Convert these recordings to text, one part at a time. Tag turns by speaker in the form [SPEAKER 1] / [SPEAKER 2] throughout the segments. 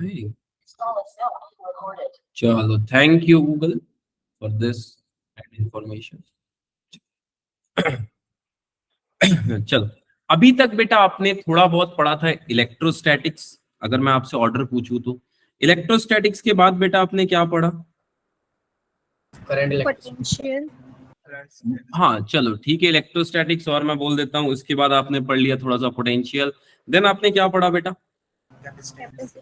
[SPEAKER 1] भाई। चलो, thank you Google for this information. चलो, अभी तक बेटा आपने थोड़ा बहुत पढ़ा था इलेक्ट्रोस्टैटिक्स। अगर मैं आपसे ऑर्डर पूछूं तो इलेक्ट्रोस्टैटिक्स के बाद बेटा आपने क्या पढ़ा?
[SPEAKER 2] Current
[SPEAKER 3] potential.
[SPEAKER 1] हाँ चलो ठीक है, इलेक्ट्रोस्टैटिक्स और मैं बोल देता हूँ। इसके बाद आपने पढ़ लिया थोड़ा सा पोटेंशियल। देन आपने क्या पढ़ा बेटा?
[SPEAKER 2] कैपेसिटेंस।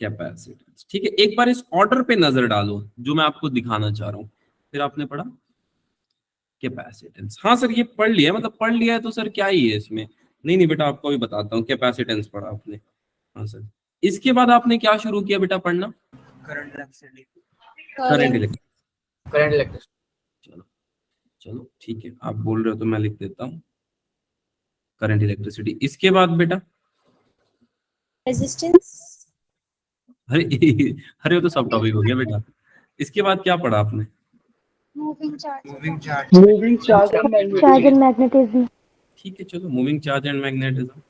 [SPEAKER 1] कैपेसिटेंस। ठीक है, एक बार इस ऑर्डर पे नजर डालो जो मैं आपको दिखाना चाह रहा हूँ। फिर आपने पढ़ा कैपेसिटेंस। हाँ सर ये पढ़ लिया, मतलब पढ़ लिया है तो सर क्या ही है इसमें? नहीं नहीं बेटा, आपको भी बताता हूँ। कैपेसिटेंस पढ़ा आपने, हाँ सर। इसके बाद आपने क्या शुरू किया बेटा पढ़ना? Current electricity.
[SPEAKER 2] Current electricity.
[SPEAKER 1] चलो चलो ठीक है, आप बोल रहे हो तो मैं लिख देता हूँ करंट इलेक्ट्रिसिटी। इसके बाद बेटा
[SPEAKER 3] रेजिस्टेंस।
[SPEAKER 1] अरे अरे वो तो सब टॉपिक हो गया बेटा। इसके बाद क्या पढ़ा आपने?
[SPEAKER 3] Moving charge.
[SPEAKER 4] Moving charge and magnetism.
[SPEAKER 1] ठीक है चलो, मूविंग चार्ज एंड मैग्नेटिज्म।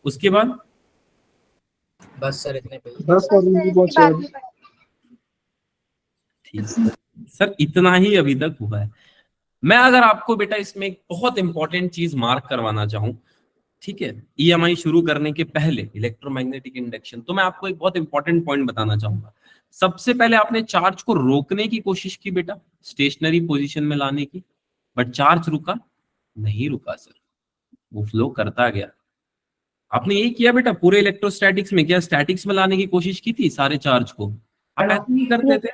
[SPEAKER 1] उसके बाद
[SPEAKER 2] बस सर इतने पे।
[SPEAKER 4] बस और भी बहुत सारे।
[SPEAKER 1] ठीक सर, इतना ही अभी तक हुआ है। मैं अगर आपको बेटा इसमें एक बहुत इंपॉर्टेंट चीज मार्क करवाना चाहूं, ठीक है, ईएमआई शुरू करने के पहले इलेक्ट्रोमैग्नेटिक इंडक्शन, तो मैं आपको एक बहुत इंपॉर्टेंट पॉइंट बताना चाहूंगा। सबसे पहले आपने चार्ज को रोकने की कोशिश की बेटा, स्टेशनरी पोजीशन में लाने की, बट चार्ज रुका नहीं? रुका सर, वो फ्लो करता गया। आपने यही किया बेटा पूरे इलेक्ट्रोस्टैटिक्स में। क्या स्टैटिक्स में लाने की कोशिश की थी सारे चार्ज को? आप ऐसे नहीं करते थे?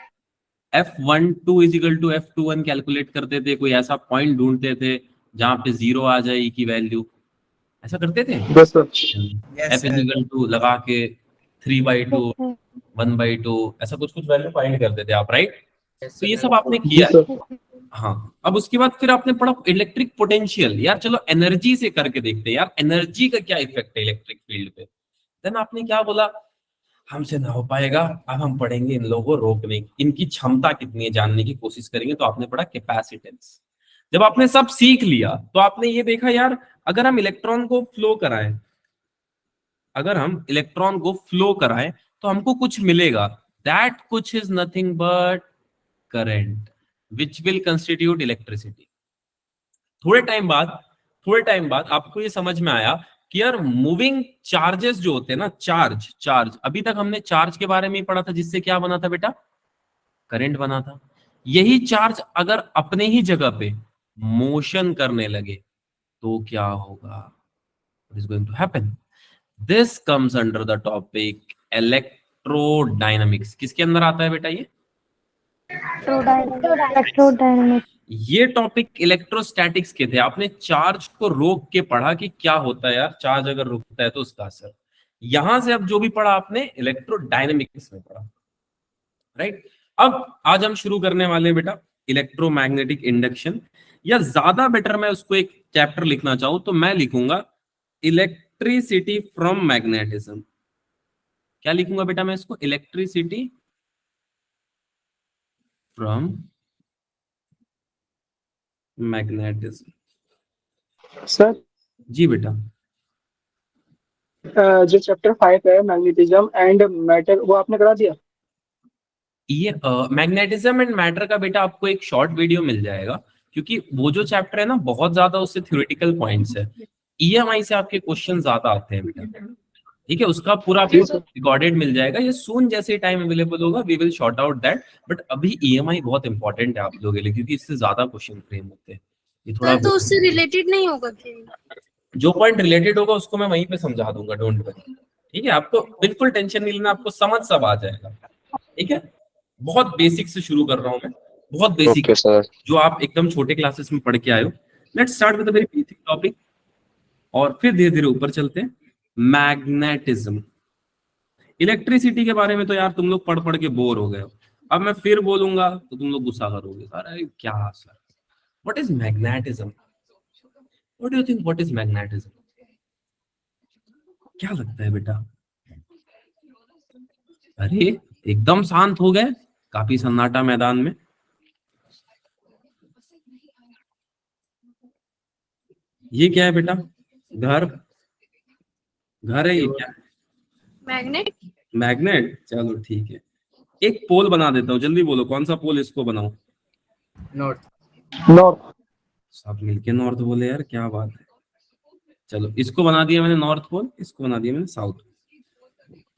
[SPEAKER 1] F12 is equal to F21 calculate करते थे, कोई ऐसा पॉइंट ढूंढते थे जहां पे जीरो आ जाए E की वैल्यू, ऐसा करते थे?
[SPEAKER 4] बस सर।
[SPEAKER 1] F इजिकल टू लगा के 3/2 1/2 ऐसा कुछ कुछ वैल्यू फाइंड करते थे आप, राइट? तो ये सब आपने
[SPEAKER 4] जी
[SPEAKER 1] किया।
[SPEAKER 4] सर।
[SPEAKER 1] हाँ, अब उसके बाद फिर आपने पढ़ा इलेक्ट्रिक पोटेंशियल। यार चलो एनर्जी से करके देखते हैं यार, एनर्जी का क्या इफेक्ट है इलेक्ट्रिक फील्ड पे। देन आपने क्या बोला? हमसे ना हो पाएगा, अब हम पढ़ेंगे इन लोगों को रोकने की, इनकी क्षमता कितनी है जानने की कोशिश करेंगे। तो आपने पढ़ा कैपेसिटेंस। जब आपने सब सीख लिया तो आपने ये देखा यार, अगर हम इलेक्ट्रॉन को फ्लो कराएं, अगर हम इलेक्ट्रॉन को फ्लो कराएं तो हमको कुछ मिलेगा। दैट कुछ is nothing but current which will constitute electricity. थोड़े टाइम बाद आपको ये समझ में आया कि यार मूविंग चार्जेस जो होते हैं ना, चार्ज चार्ज अभी तक हमने चार्ज के बारे में ही पढ़ा था, जिससे क्या बना था बेटा? करंट बना था। यही चार्ज अगर अपने ही जगह पे मोशन करने लगे तो क्या होगा? What is going to happen? This comes under the topic electrodynamics. किसके अंदर आता है बेटा ये?
[SPEAKER 4] इलेक्ट्रोडायनामिक्स।
[SPEAKER 1] ये टॉपिक इलेक्ट्रोस्टैटिक्स के थे। आपने चार्ज को रोक के पढ़ा कि क्या होता है यार, चार्ज अगर रुकता है तो उसका असर। यहां से अब जो भी पढ़ा आपने इलेक्ट्रोडायनामिक्स में पढ़ा, राइट? अब आज हम शुरू करने वाले हैं बेटा इलेक्ट्रोमैग्नेटिक इंडक्शन, या ज्यादा बेटर मैं उसको एक चैप्टर लिखना चाहूं तो मैं लिखूंगा इलेक्ट्रिसिटी फ्रॉम मैग्नेटिज्म। क्या लिखूंगा बेटा मैं इसको? Electricity from magnetism.
[SPEAKER 4] सर
[SPEAKER 1] जी बेटा।
[SPEAKER 4] जो चैप्टर 5 है मैग्नेटिज्म एंड मैटर, वो आपने करा दिया?
[SPEAKER 1] ये मैग्नेटिज्म एंड मैटर का बेटा आपको एक शॉर्ट वीडियो मिल जाएगा, क्योंकि वो जो चैप्टर है ना बहुत ज्यादा उससे थ्योरेटिकल पॉइंट्स है। ईएमआई से आपके क्वेश्चन ज्यादा आते हैं बेटा, ठीक है? उसका पूरा आपको रिकॉर्डेड मिल जाएगा। ये सून जैसे टाइम अवेलेबल होगा we will short out that. But अभी ईएमआई बहुत इंपॉर्टेंट है आप लोगों के लिए, क्योंकि इससे ज्यादा क्वेश्चन फ्रेम होते हैं। ये थोड़ा
[SPEAKER 3] तो उससे रिलेटेड नहीं होगा क्या?
[SPEAKER 1] जो पॉइंट रिलेटेड होगा उसको मैं वहीं पे समझा दूंगा, डोंट वरी। ठीक है, आपको बिल्कुल टेंशन नहीं लेना, आपको समझ सब आ जाएगा। ठीक है, बहुत बेसिक से शुरू कर रहा हूं मैं, बहुत बेसिक जो आप एकदम छोटे क्लासेस में पढ़ के आए हो। Let's start with a very basic topic और फिर धीरे धीरे ऊपर चलते हैं। मैग्नेटिज्म। इलेक्ट्रिसिटी के बारे में तो यार तुम लोग पढ़ पढ़ के बोर हो गए हो। अब मैं फिर बोलूंगा तो तुम लोग गुस्सा करोगे, सर अरे क्या sir, what is magnetism? What do you think what is magnetism? क्या लगता है बेटा? अरे एकदम शांत हो गए, काफी सन्नाटा मैदान में। ये क्या है बेटा? घर? घर है ये क्या?
[SPEAKER 3] मैग्नेट।
[SPEAKER 1] मैग्नेट, चलो ठीक है। एक पोल बना देता हूँ, जल्दी बोलो कौन सा पोल इसको बनाऊं।
[SPEAKER 2] नॉर्थ।
[SPEAKER 4] नॉर्थ।
[SPEAKER 1] सब मिलके नॉर्थ बोले यार, क्या बात है। चलो इसको बना दिया मैंने नॉर्थ पोल, इसको बना दिया मैंने साउथ।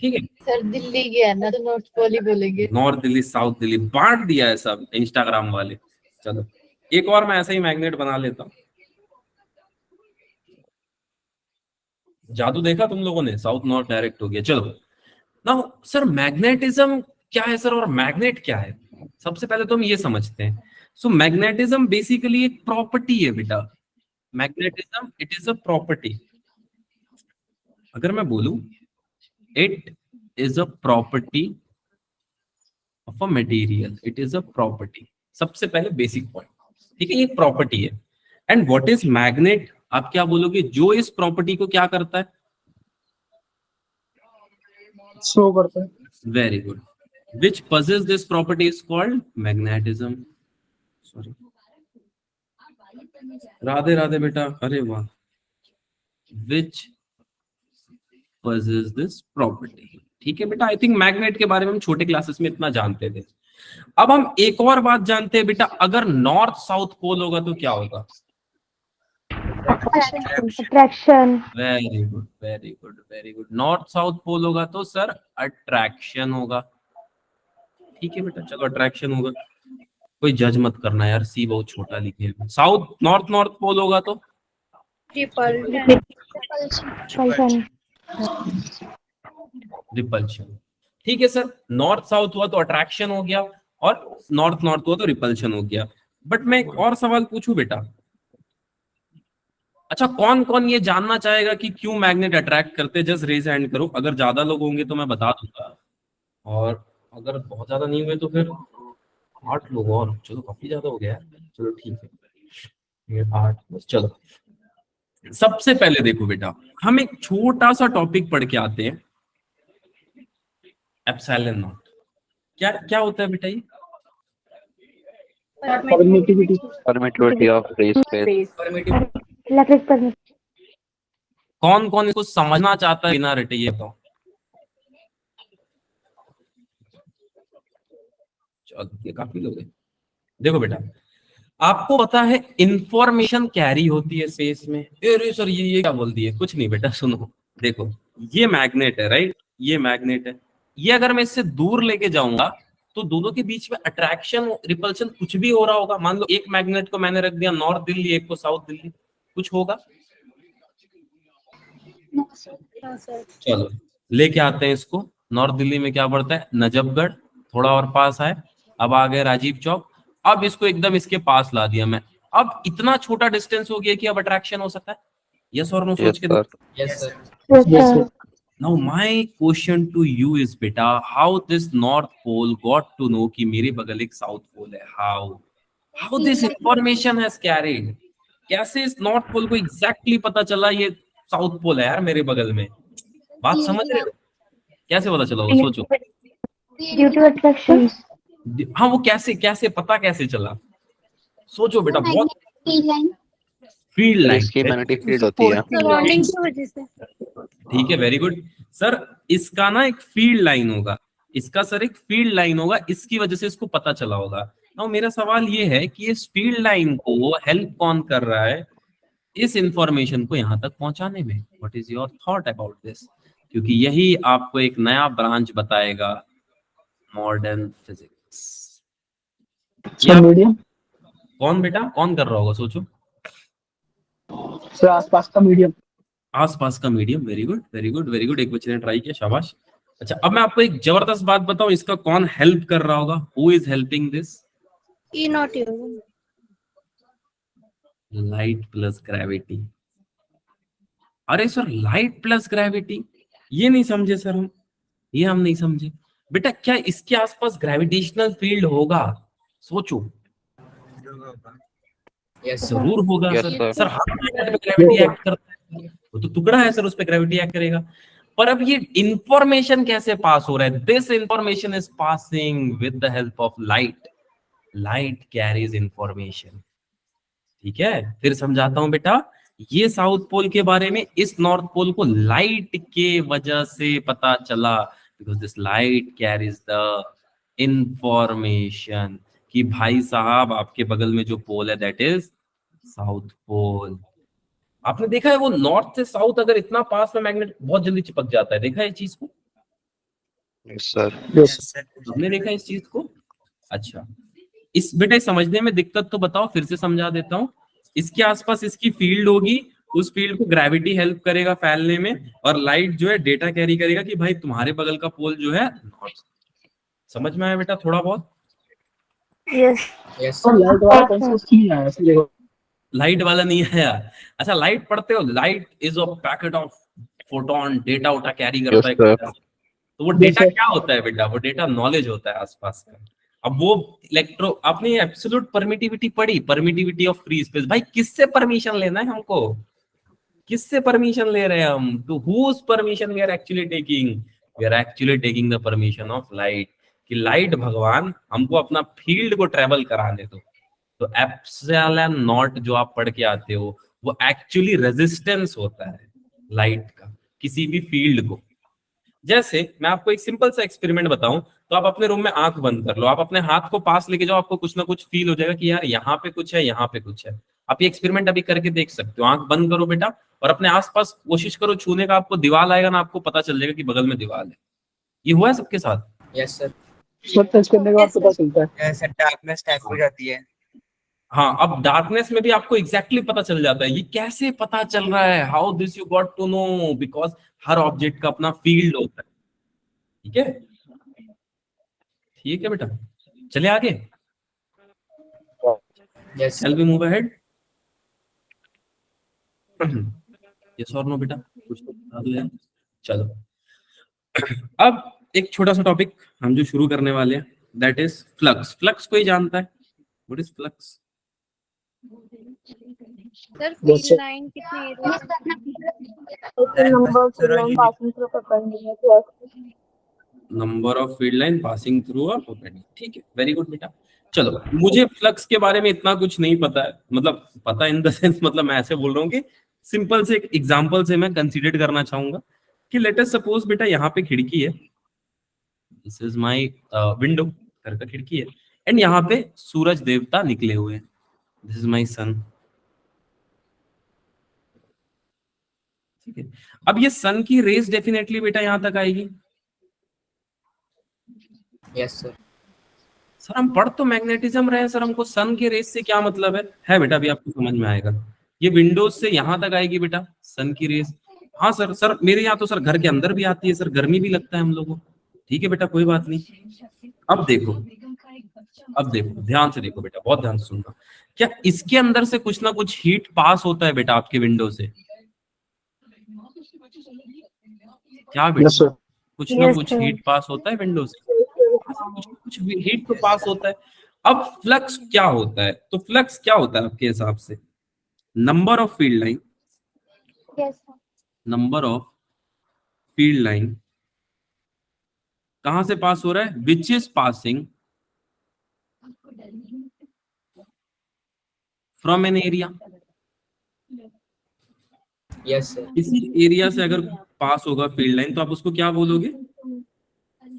[SPEAKER 1] ठीक है,
[SPEAKER 5] सर दिल्ली गया ना तो नॉर्थ पोल ही बोलेंगे।
[SPEAKER 1] नॉर्थ दिल्ली साउथ दिल्ली बांट दिया है सब इंस्टाग्राम वाले। चलो एक और मैं ऐसा ही मैग्नेट बना लेता हूँ। जादू देखा तुम लोगों ने, साउथ नॉर्थ डायरेक्ट हो गया। चलो नाउ सर मैग्नेटिज्म क्या है सर, और मैग्नेट क्या है। सबसे पहले तो हम ये समझते हैं। सो मैग्नेटिज्म बेसिकली एक प्रॉपर्टी है बेटा। Magnetism it is a property. अगर मैं बोलूं it is a property of a material, it is a property, सबसे पहले बेसिक पॉइंट। ठीक है, ये एक प्रॉपर्टी है। एंड व्हाट इज मैग्नेट, आप क्या बोलोगे, जो इस प्रॉपर्टी को क्या करता है।
[SPEAKER 4] शो करता है।
[SPEAKER 1] Very good. Which possess this property is called magnetism. Sorry. Radhe Radhe बेटा, अरे वाह। विच possess this property, ठीक है बेटा। आई थिंक मैग्नेट के बारे में हम छोटे क्लासेस में इतना जानते थे। अब हम एक और बात जानते हैं बेटा, अगर नॉर्थ साउथ पोल होगा तो क्या होगा।
[SPEAKER 3] Attraction.
[SPEAKER 1] Very good very good very good. North south pole होगा तो सर अट्रैक्शन होगा। ठीक है बेटा, चलो अट्रैक्शन होगा। कोई जज मत करना यार, सी बहुत छोटा लिखे हैं। साउथ नॉर्थ नॉर्थ पोल होगा तो रिपल्शन। ठीक है सर, नॉर्थ साउथ हुआ तो अट्रैक्शन हो गया, और नॉर्थ नॉर्थ हुआ तो रिपल्शन हो गया। बट मैं एक और सवाल पूछूं बेटा। अच्छा, कौन कौन ये जानना चाहेगा कि क्यों मैग्नेट अट्रैक्ट करते, जस्ट रेज हैंड करो। अगर ज्यादा लोग होंगे तो मैं बता दूंगा, और अगर बहुत ज्यादा नहीं हुए तो फिर 8 लोग और, चलो काफी ज्यादा हो गया। चलो ठीक है, ये 8 बस। चलो सबसे पहले देखो बेटा, हम एक छोटा सा टॉपिक पढ़ के आते हैं, एप्सिलॉन नॉट। क्या क्या होता है बेटा ये।
[SPEAKER 4] Permittivity.
[SPEAKER 6] permittivity of free space.
[SPEAKER 3] Electric permit.
[SPEAKER 1] कौन कौन इसको समझना चाहता है बिना रटे, ये बताओ। चलो ये काफी लोग हैं। देखो बेटा, आपको पता है इंफॉर्मेशन कैरी होती है स्पेस में। अरे सर ये क्या बोल दिए, कुछ नहीं बेटा, सुनो। देखो ये मैग्नेट है, राइट, ये मैग्नेट है। ये अगर मैं इससे दूर लेके जाऊंगा तो दोनों के बीच में अट्रैक्शन रिपल्शन कुछ भी हो रहा होगा। मान लो एक मैग्नेट को मैंने रख दिया नॉर्थ दिल्ली, एक को साउथ दिल्ली, कुछ होगा। चलो लेके आते हैं इसको। नॉर्थ दिल्ली में क्या पड़ता है, नजफगढ़, थोड़ा और पास है। अब आ गए राजीव चौक। अब इसको एकदम इसके पास ला दिया मैं। अब इतना छोटा डिस्टेंस हो गया कि अब अट्रैक्शन हो सकता है। यस और नो सोच
[SPEAKER 6] Yes,
[SPEAKER 1] के।
[SPEAKER 6] sir.
[SPEAKER 2] Yes sir.
[SPEAKER 4] Yes, sir.
[SPEAKER 1] Now my question to you is बेटा, how this north pole got to know कि मेरे बगल एक साउथ पोल है। How this information has carried. कैसे इस नॉर्थ पोल को एग्जैक्टली पता चला ये साउथ पोल है यार मेरे बगल में। बात समझ रहे हो, कैसे पता चला वो, सोचो।
[SPEAKER 3] Due to attraction.
[SPEAKER 1] हाँ वो कैसे कैसे पता कैसे चला, सोचो बेटा। बहुत फील्ड लाइन,
[SPEAKER 6] इसकी magnetic field होती है.
[SPEAKER 3] सराउंडिंग की वजह से।
[SPEAKER 1] ठीक है, वेरी गुड सर। इसका ना एक फील्ड लाइन होगा, इसका सर एक फील्ड लाइन होगा, इसकी वजह से इसको पता चला होगा। now मेरा सवाल ये है कि इस फील्ड लाइन को हेल्प कौन कर रहा है इस इंफॉर्मेशन को यहां तक पहुंचाने में। What is your thought about this, क्योंकि यही आपको एक नया ब्रांच बताएगा मॉडर्न फिजिक्स।
[SPEAKER 4] Sir medium.
[SPEAKER 1] कौन बेटा, कौन कर रहा होगा, सोचो।
[SPEAKER 4] सर आसपास का मीडियम।
[SPEAKER 1] आसपास का medium, very good very good very good. एक बच्चे ने ट्राई किया, शाबाश। अच्छा अब मैं आपको एक जबरदस्त बात बताऊं, इसका कौन हेल्प कर रहा होगा, who is helping this.
[SPEAKER 3] E not you.
[SPEAKER 1] Light plus gravity. अरे सर लाइट प्लस ग्रेविटी, ये नहीं समझे सर हम, ये हम नहीं समझे बेटा। क्या इसके आसपास ग्रेविटेशनल फील्ड होगा, सोचो।
[SPEAKER 2] यस
[SPEAKER 1] जरूर होगा
[SPEAKER 6] Yes,
[SPEAKER 1] सर।
[SPEAKER 6] sir.
[SPEAKER 1] सर हर प्लैनेट पे ग्रेविटी एक्ट करता है, वो तो टुकड़ा है सर, उस पे ग्रेविटी एक्ट करेगा। पर अब ये इंफॉर्मेशन कैसे पास हो रहा है, this information is passing with the help of light. Light carries information. ठीक है, फिर समझाता हूं बेटा। ये साउथ पोल के बारे में इस नॉर्थ पोल को लाइट के वजह से पता चला, because this light carries the information कि भाई साहब आपके बगल में जो पोल है that is साउथ पोल। आपने देखा है वो नॉर्थ से साउथ अगर इतना पास में मैग्नेट बहुत जल्दी चिपक जाता है, देखा है इस चीज को?
[SPEAKER 6] Yes, sir.
[SPEAKER 4] Yes.
[SPEAKER 1] हमने देखा इस चीज को। अच्छा, इस बेटा समझने में दिक्कत तो बताओ, फिर से समझा देता हूँ। इसके आसपास इसकी फील्ड होगी, उस फील्ड को ग्रेविटी हेल्प करेगा फैलने में, और लाइट जो है डेटा कैरी करेगा कि भाई तुम्हारे बगल का पोल जो है नॉर्थ। समझ में आया बेटा थोड़ा बहुत?
[SPEAKER 3] Yes.
[SPEAKER 2] यस
[SPEAKER 4] और लाइट वाला कॉन्सेप्ट नहीं आया ऐसे देखो।
[SPEAKER 1] लाइट वाला नहीं आया? अच्छा, लाइट पढ़ते हो? Light is a packet of photon, data उटा कैरी करता है।
[SPEAKER 6] Yes, sir.
[SPEAKER 1] तो वो डेटा क्या होता है बेटा? वो डेटा नॉलेज होता है आसपास का। अब वो इलेक्ट्रो, आपने एब्सोल्यूट परमिटिविटी पढ़ी, परमिटिविटी ऑफ फ्री स्पेस। भाई किससे परमिशन लेना है हमको? किससे परमिशन ले रहे हैं हम? To whose permission we are actually taking? We are actually taking the permission of light, कि लाइट भगवान हमको अपना फील्ड को ट्रेवल कराने दो। तो एप्सिलॉन नॉट जो आप पढ़ के आते हो वो एक्चुअली रेजिस्टेंस होता है लाइट का किसी भी फील्ड को। जैसे मैं आपको एक सिंपल सा एक्सपेरिमेंट बताऊं, तो आप अपने रूम में आंख बंद कर लो, आप अपने हाथ को पास लेके जाओ, आपको कुछ ना कुछ फील हो जाएगा कि यार यहाँ पे कुछ है, यहाँ पे कुछ है। आप ये एक्सपेरिमेंट अभी करके देख सकते हो। आंख बंद करो बेटा और अपने आसपास कोशिश करो छूने का, आपको दीवार आएगा ना, आपको पता चल जाएगा कि बगल में दीवार है। ये हुआ है सबके साथ?
[SPEAKER 2] Yes sir.
[SPEAKER 4] सब टच करने के बाद पता चलता है।
[SPEAKER 2] ऐसे डार्कनेस टाइप हो जाती है।
[SPEAKER 1] हाँ, अब डार्कनेस में भी आपको एग्जैक्टली पता चल जाता है। ये कैसे पता चल रहा है? How this you got to know? Because हर ऑब्जेक्ट का अपना फील्ड होता है। ठीक है, ठीक है बेटा, चले आगे।
[SPEAKER 2] Yes
[SPEAKER 1] Shall we move ahead? Yes or no बेटा? कुछ तो बता दो यार। चलो, अब एक छोटा सा टॉपिक हम जो शुरू करने वाले हैं, दैट इज फ्लक्स। फ्लक्स कोई जानता है? What is flux?
[SPEAKER 3] Sir
[SPEAKER 4] Yes,
[SPEAKER 3] field
[SPEAKER 4] sir.
[SPEAKER 3] Line कितने area
[SPEAKER 1] number of field line passing through a potential. ठीक है, वेरी गुड बेटा। चलो, मुझे फ्लक्स के बारे में इतना कुछ नहीं पता है, मतलब पता इन द सेंस, मतलब मैं ऐसे बोल रहा हूँ कि सिंपल से एक एग्जांपल से मैं कंसीडर करना चाहूंगा कि लेट अस सपोज बेटा यहाँ पे खिड़की है, दिस इज माय विंडो, घर का खिड़की है, एंड यहाँ पे सूरज देवता निकले हुए हैं, दिस इज माय सन। ठीक है, अब ये सन की रेज डेफिनेटली बेटा यहाँ तक आएगी।
[SPEAKER 2] Yes sir.
[SPEAKER 1] सर हम पढ़ तो मैग्नेटिज्म रहे हैं सर, हमको सन के रेस से क्या मतलब है बेटा? अभी आपको समझ में आएगा। ये विंडोज से यहाँ तक आएगी बेटा सन की रेस। हाँ सर, सर मेरे यहाँ तो सर घर के अंदर भी आती है सर, गर्मी भी लगता है हम लोगों को। ठीक है बेटा, कोई बात नहीं। अब देखो, अब देखो, ध्यान से देखो बेटा, बहुत ध्यान से सुनना। क्या इसके अंदर से कुछ ना कुछ हीट पास होता है बेटा आपके विंडो से? क्या
[SPEAKER 4] Yes,
[SPEAKER 1] बेटा?
[SPEAKER 4] sir.
[SPEAKER 1] कुछ ना
[SPEAKER 3] Yes,
[SPEAKER 1] कुछ
[SPEAKER 3] sir.
[SPEAKER 1] हीट पास होता है विंडो से, कुछ हीट तो पास होता है। अब फ्लक्स क्या होता है? तो फ्लक्स क्या होता है आपके हिसाब से? Number of field line,
[SPEAKER 3] Yes.
[SPEAKER 1] Number of field line कहां से पास हो रहा है? Which is passing from an area.
[SPEAKER 2] Yes sir.
[SPEAKER 1] किसी एरिया से अगर पास होगा फील्ड लाइन तो आप उसको क्या बोलोगे?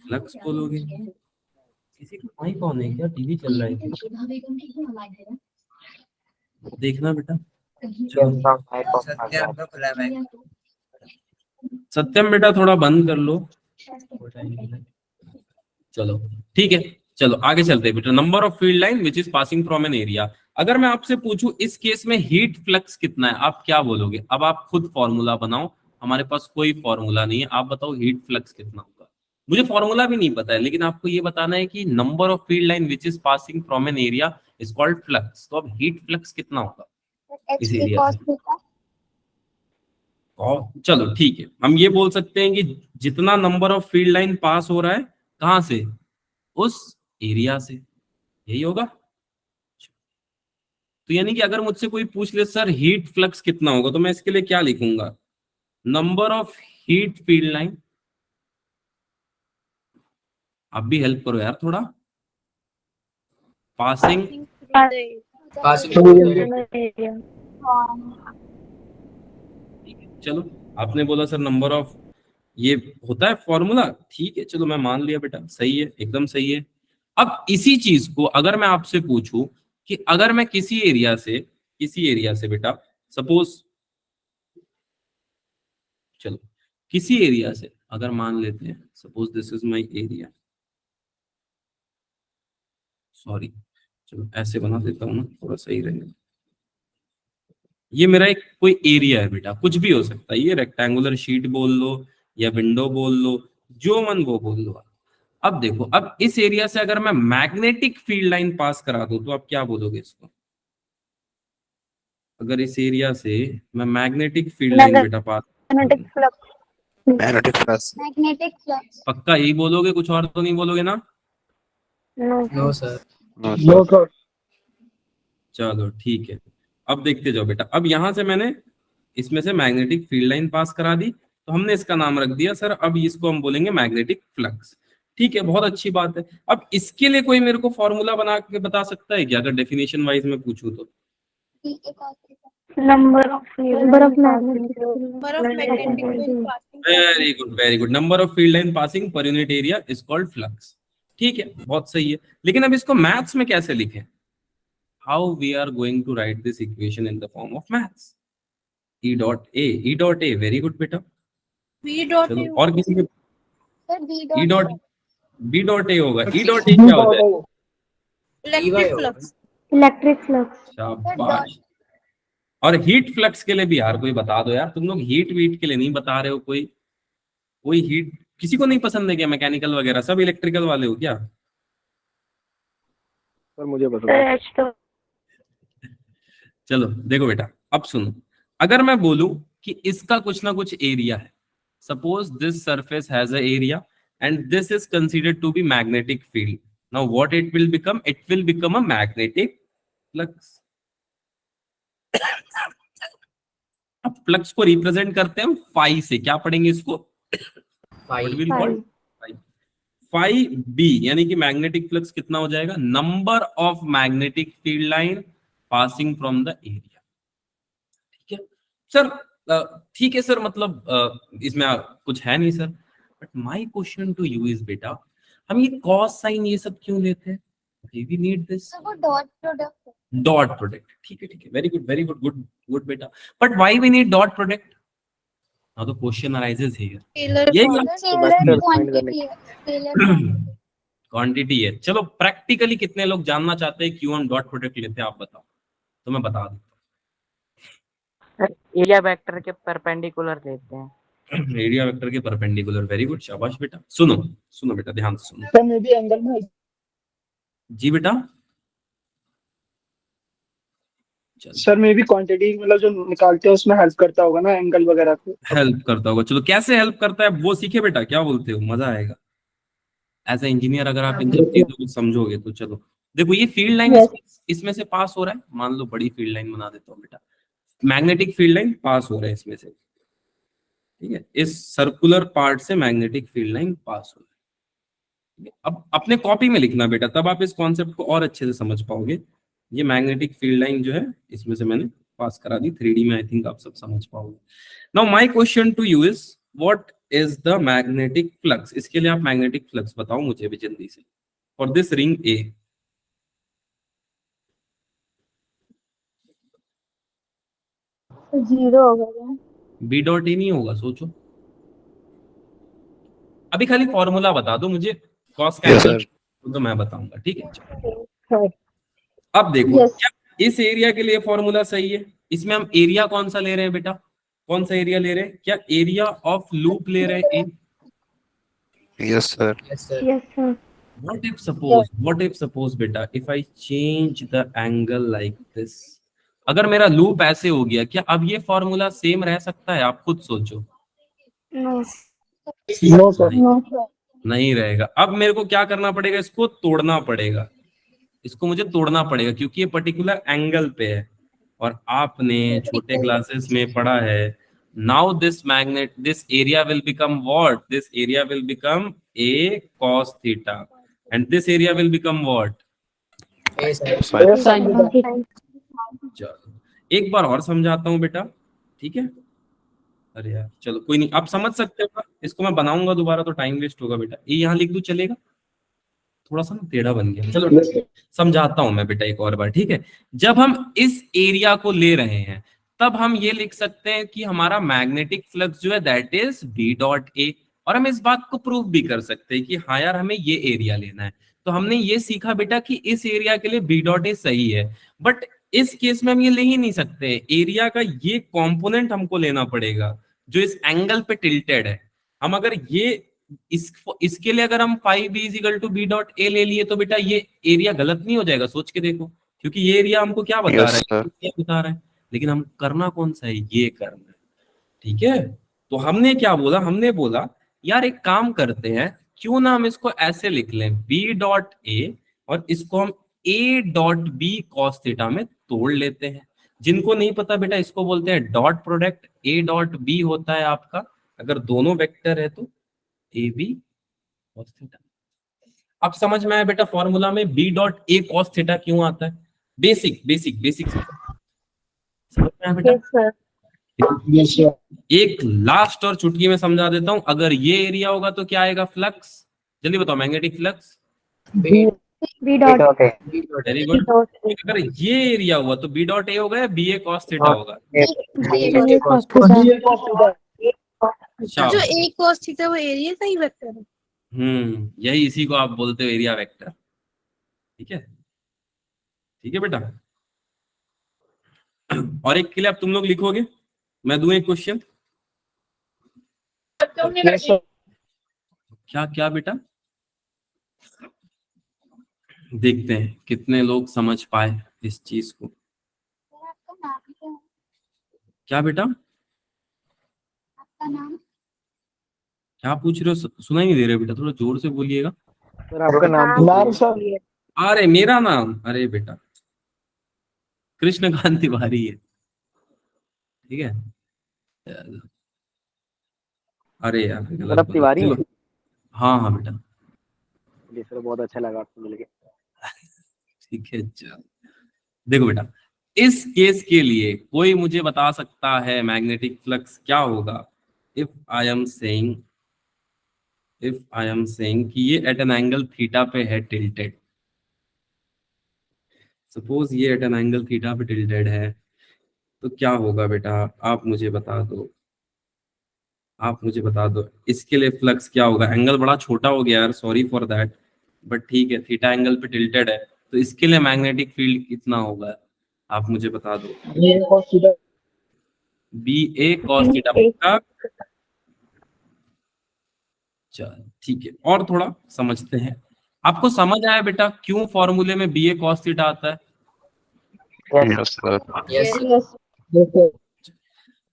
[SPEAKER 1] फ्लक्स बोलोगे। किसी का माइक ऑन है क्या? टीवी चल रहा है क्या? देखना बेटा। चलो,
[SPEAKER 2] सत्यम का खुला है।
[SPEAKER 1] सत्यम बेटा थोड़ा बंद कर लो। चलो ठीक है, चलो आगे चलते हैं बेटा। Number of field line which is passing from an area. अगर मैं आपसे पूछूं इस केस में हीट फ्लक्स कितना है, आप क्या बोलोगे? अब आप खुद फॉर्मूला बनाओ, हमारे पास कोई फॉर्मूला नहीं है। आप बताओ हीट फ्लक्स कितना होगा? मुझे फॉर्मूला भी नहीं पता है, लेकिन आपको ये बताना है कि number of field line which is passing from an area is called flux. तो अब हीट फ्लक्स कितना होगा इस एरिया से? और चलो ठीक है, हम ये बोल सकते हैं कि जितना नंबर ऑफ फील्ड लाइन पास हो रहा है कहां से? उस एरिया से, यही होगा। तो यानी कि अगर मुझसे कोई पूछ ले सर हीट फ्लक्स कितना होगा, तो मैं इसके लिए क्या लिखूंगा? Number of heat field line. आप भी हेल्प करो यार थोड़ा। पासिंग, चलो आपने बोला सर नंबर ऑफ ये होता है फॉर्मूला, ठीक है चलो मैं मान लिया बेटा, सही है, एकदम सही है। अब इसी चीज को अगर मैं आपसे पूछूं कि अगर मैं किसी एरिया से बेटा सपोज, चलो किसी एरिया से अगर मान लेते हैं, suppose this is my area, sorry चलो ऐसे बना देता हूं ना, थोड़ा सही रहेगा। ये मेरा एक कोई एरिया है बेटा, कुछ भी हो सकता है, ये रेक्टेंगुलर शीट बोल लो या विंडो बोल लो, जो मन वो बोल लो। अब देखो, अब इस एरिया से अगर मैं मैग्नेटिक फील्ड लाइन पास करा दूं तो आप क्या बोलोगे इसको? अगर इस एरिया से मैं मैग्नेटिक फील्ड लाइन बेटा pass,
[SPEAKER 3] magnetic flux,
[SPEAKER 6] Magnetic flux.
[SPEAKER 3] Magnetic flux.
[SPEAKER 1] पक्का यही बोलोगे, कुछ और तो नहीं बोलोगे ना?
[SPEAKER 2] No sir.
[SPEAKER 6] No,
[SPEAKER 4] no
[SPEAKER 6] sir.
[SPEAKER 4] Sir.
[SPEAKER 1] चलो ठीक है, अब देखते जाओ बेटा। अब यहां से मैंने इसमें से मैग्नेटिक फील्ड लाइन पास करा दी, तो हमने इसका नाम रख दिया सर, अब इसको हम बोलेंगे मैग्नेटिक फ्लक्स। ठीक है, बहुत अच्छी बात है। अब इसके लिए कोई मेरे को फॉर्मूला बना के बता सकता है क्या, अगर डेफिनेशन वाइज में पूछूं तो?
[SPEAKER 3] Number of magnetic field passing.
[SPEAKER 1] Very good, very good. Number of field line passing per unit area is called flux. ठीक है, बहुत सही है। लेकिन अब इसको मैथ्स में कैसे लिखें? How we are going to write this equation in the form of maths? E dot A, very good बेटा। चलो और किसी के?
[SPEAKER 3] सर
[SPEAKER 1] बी डॉट ए होगा। ई डॉट ए क्या होता है?
[SPEAKER 2] Electric flux.
[SPEAKER 3] Electric flux.
[SPEAKER 1] शाबाश। और हीट फ्लक्स के लिए भी यार कोई बता दो यार, तुम लोग हीट वीट के लिए नहीं बता रहे हो। कोई हीट किसी को नहीं पसंद है क्या? मैकेनिकल वगैरह सब इलेक्ट्रिकल वाले हो क्या?
[SPEAKER 6] सर मुझे बता।
[SPEAKER 1] चलो देखो बेटा, अब सुनो, अगर मैं बोलूं कि इसका कुछ ना कुछ एरिया है, suppose this surface has a area and this is considered to be magnetic field, now what it will become? It will become a magnetic flux. अब फ्लक्स को रिप्रेजेंट करते हैं हम फाई से, क्या पढ़ेंगे इसको? फाई बी, यानी कि मैग्नेटिक फ्लक्स कितना हो जाएगा? Number of magnetic field line passing from the area. ठीक है सर, ठीक है सर, मतलब इसमें कुछ है नहीं sir, but my question to you is बेटा, हम ये कॉस साइन ये सब क्यों लेते हैं? We need this dot product. ठीक है, very good, very good, good बेटा। But why we need dot product? Now the question arises here, ये क्वांटिटी है। चलो प्रैक्टिकली कितने लोग जानना चाहते हैं क्यों हम डॉट प्रोडक्ट लेते हैं, आप बताओ तो मैं बता देता हूँ।
[SPEAKER 7] एरिया वेक्टर के परपेंडिकुलर लेते हैं।
[SPEAKER 1] एरिया वेक्टर के परपेंडिकुलर, वेरी गुड, शाबाश बेटा। सुनो बेटा, ध्यान से सुनो।
[SPEAKER 4] सर मे भी एंगल में।
[SPEAKER 1] जी बेटा,
[SPEAKER 4] सर मे भी क्वांटिटी मतलब जो निकालते हैं उसमें हेल्प करता होगा ना एंगल वगैरह को? हेल्प
[SPEAKER 1] करता होगा। चलो कैसे हेल्प करता है वो सीखे बेटा, क्या बोलते हो? मजा आएगा एज ए इंजीनियर अगर आप इन सब चीजों को समझोगे तो। चलो देखो, ये फील्ड लाइन इसमें से पास हो रहा है, मान लो बड़ी फील्ड लाइन बना देता हूँ बेटा, मैग्नेटिक फील्ड लाइन पास हो रहा है इसमें से। ठीक है, इस सर्कुलर पार्ट से मैग्नेटिक फील्ड लाइन पास हो रहा है। अब अपने कॉपी में लिखना बेटा, तब आप इस कॉन्सेप्ट को और अच्छे से समझ पाओगे। ये मैग्नेटिक फील्ड लाइन जो है इसमें से मैंने पास करा दी 3D में, आई थिंक आप सब समझ पाओगे। Now my question to you is what is the magnetic flux? इसके लिए आप मैग्नेटिक फ्लक्स बताओ मुझे भी जल्दी से for this ring A.
[SPEAKER 3] Zero होगा।
[SPEAKER 1] बी डॉट ए नहीं होगा, सोचो। अभी खाली फॉर्मूला बता दो मुझे, कॉस का
[SPEAKER 6] Yes, sir.
[SPEAKER 1] तो मैं बताऊंगा। ठीक है, अब देखो क्या इस एरिया के लिए फॉर्मूला सही है? इसमें हम एरिया कौन सा ले रहे हैं बेटा? कौन सा एरिया ले रहे हैं? क्या एरिया ऑफ लूप ले रहे हैं?
[SPEAKER 6] Yes, sir.
[SPEAKER 2] Yes sir.
[SPEAKER 3] Yes sir.
[SPEAKER 1] what if suppose बेटा, if I change the angle like this, अगर मेरा लूप ऐसे हो गया, क्या अब ये फॉर्मूला सेम रह सकता है? आप खुद सोचो।
[SPEAKER 3] No
[SPEAKER 4] sir.
[SPEAKER 1] नहीं रहेगा। अब मेरे को क्या करना पड़ेगा? इसको तोड़ना पड़ेगा, इसको मुझे तोड़ना पड़ेगा, क्योंकि ये पर्टिकुलर एंगल पे है और आपने छोटे क्लासेस में पढ़ा है। Now this magnet, this area will become what? This area will become a cos theta and this area will become what?
[SPEAKER 2] A sir.
[SPEAKER 1] चलो एक बार और समझाता हूं बेटा, ठीक है? अरे यार चलो कोई नहीं, आप समझ सकते हो ना, इसको मैं बनाऊंगा दोबारा तो टाइम वेस्ट होगा बेटा, ये यहाँ लिख दूं चलेगा? थोड़ा सा ना टेढ़ा बन गया, चलो समझाता हूं मैं बेटा एक और बार, ठीक है। जब हम इस एरिया को ले रहे हैं तब हम ये लिख सकते हैं कि हमारा मैग्नेटिक फ्लक्स जो है that is B dot A, और हम इस बात को प्रूव भी कर सकते हैं कि हाँ यार हमें ये एरिया लेना है। तो हमने ये सीखा बेटा कि इस एरिया के लिए बी डॉट ए सही है, बट इस केस में हम ये ले ही नहीं सकते, एरिया का ये कंपोनेंट हमको लेना पड़ेगा जो इस एंगल पे टिल्टेड है। हम अगर ये इसके लिए अगर हम phi B equal to B dot A ले लिए तो बेटा ये एरिया गलत नहीं हो जाएगा? सोच के देखो, क्योंकि ये एरिया हमको क्या बता
[SPEAKER 6] Yes,
[SPEAKER 1] रहा है,
[SPEAKER 6] sir.
[SPEAKER 1] क्या बता रहा है, लेकिन हम करना कौन सा है, ये करना है, ठीक है। तो हमने क्या बोला, हमने बोला यार एक काम करते हैं, क्यों ना हम इसको ऐसे लिख लें बी डॉट ए और इसको हम A dot B cos theta में तोड़ लेते हैं। जिनको नहीं पता बेटा इसको बोलते हैं dot product, A dot B होता है आपका अगर दोनों वेक्टर है तो ए बी कॉस थीटा। अब समझ में आया बेटा फॉर्मूला में B dot A cos theta क्यों आता है? बेसिक बेसिक बेसिक समझ में आया बेटा?
[SPEAKER 3] Yes, sir.
[SPEAKER 4] Yes sir.
[SPEAKER 1] एक लास्ट और चुटकी में समझा देता हूं, अगर ये एरिया होगा तो क्या आएगा फ्लक्स, जल्दी बताओ, magnetic flux.
[SPEAKER 2] B
[SPEAKER 3] B dot.
[SPEAKER 2] B dot
[SPEAKER 1] very
[SPEAKER 3] B
[SPEAKER 1] good.
[SPEAKER 3] dot.
[SPEAKER 1] अगर ये एरिया हुआ तो बी डॉट ए होगा या बी ए कॉस थीटा होगा?
[SPEAKER 3] B cos
[SPEAKER 4] तो
[SPEAKER 3] theta.
[SPEAKER 4] ये कॉस थीटा।
[SPEAKER 1] शाबाश।
[SPEAKER 8] जो ए cos थीटा वो एरिया का ही वेक्टर है।
[SPEAKER 1] यही इसी को आप बोलते हो एरिया वेक्टर, ठीक है, ठीक है बेटा। और एक के लिए अब तुम लोग लिखोगे, मैं दूं एक क्वेश्चन।
[SPEAKER 4] Yes sir.
[SPEAKER 1] क्या क्या बेटा, देखते हैं कितने लोग समझ पाए इस चीज को।
[SPEAKER 3] आपका नाम क्या है?
[SPEAKER 1] क्या बेटा,
[SPEAKER 3] आपका नाम?
[SPEAKER 1] क्या पूछ रहे हो, सुनाई नहीं दे रहे बेटा, थोड़ा जोर से बोलिएगा।
[SPEAKER 6] सर आपका नाम
[SPEAKER 4] नाम सर।
[SPEAKER 1] अरे मेरा नाम, अरे बेटा कृष्णकांत तिवारी है, ठीक है। अरे यार गलत
[SPEAKER 6] आप
[SPEAKER 1] बोला।
[SPEAKER 6] तिवारी
[SPEAKER 1] चलो,
[SPEAKER 6] हैं?
[SPEAKER 1] हाँ हाँ बेटा,
[SPEAKER 6] जी सर, बहुत अच्छा लगा आपसे मिलके।
[SPEAKER 1] ठीक है। चलो देखो बेटा, इस केस के लिए कोई मुझे बता सकता है मैग्नेटिक फ्लक्स क्या होगा? इफ आई एम सेइंग कि ये एट एन एंगल थीटा पे है टिल्टेड, सपोज ये एट एन एंगल थीटा पे टिल्टेड है, तो क्या होगा बेटा? आप मुझे बता दो, आप मुझे बता दो इसके लिए फ्लक्स क्या होगा? एंगल बड़ा छोटा हो गया यार, सॉरी फॉर दैट, बट ठीक है, थीटा एंगल पे टिल्टेड है तो इसके लिए मैग्नेटिक फील्ड कितना होगा? आप मुझे बता दो।
[SPEAKER 4] ये कॉस थीटा।
[SPEAKER 1] बी ए कॉस थीटा का। चलो ठीक है, और थोड़ा समझते हैं। आपको समझ आया बेटा क्यों फॉर्मूले में बी ए कॉस थीटा आता है?
[SPEAKER 6] Yes, sir.
[SPEAKER 2] Yes, sir.
[SPEAKER 3] Yes.
[SPEAKER 4] Yes sir.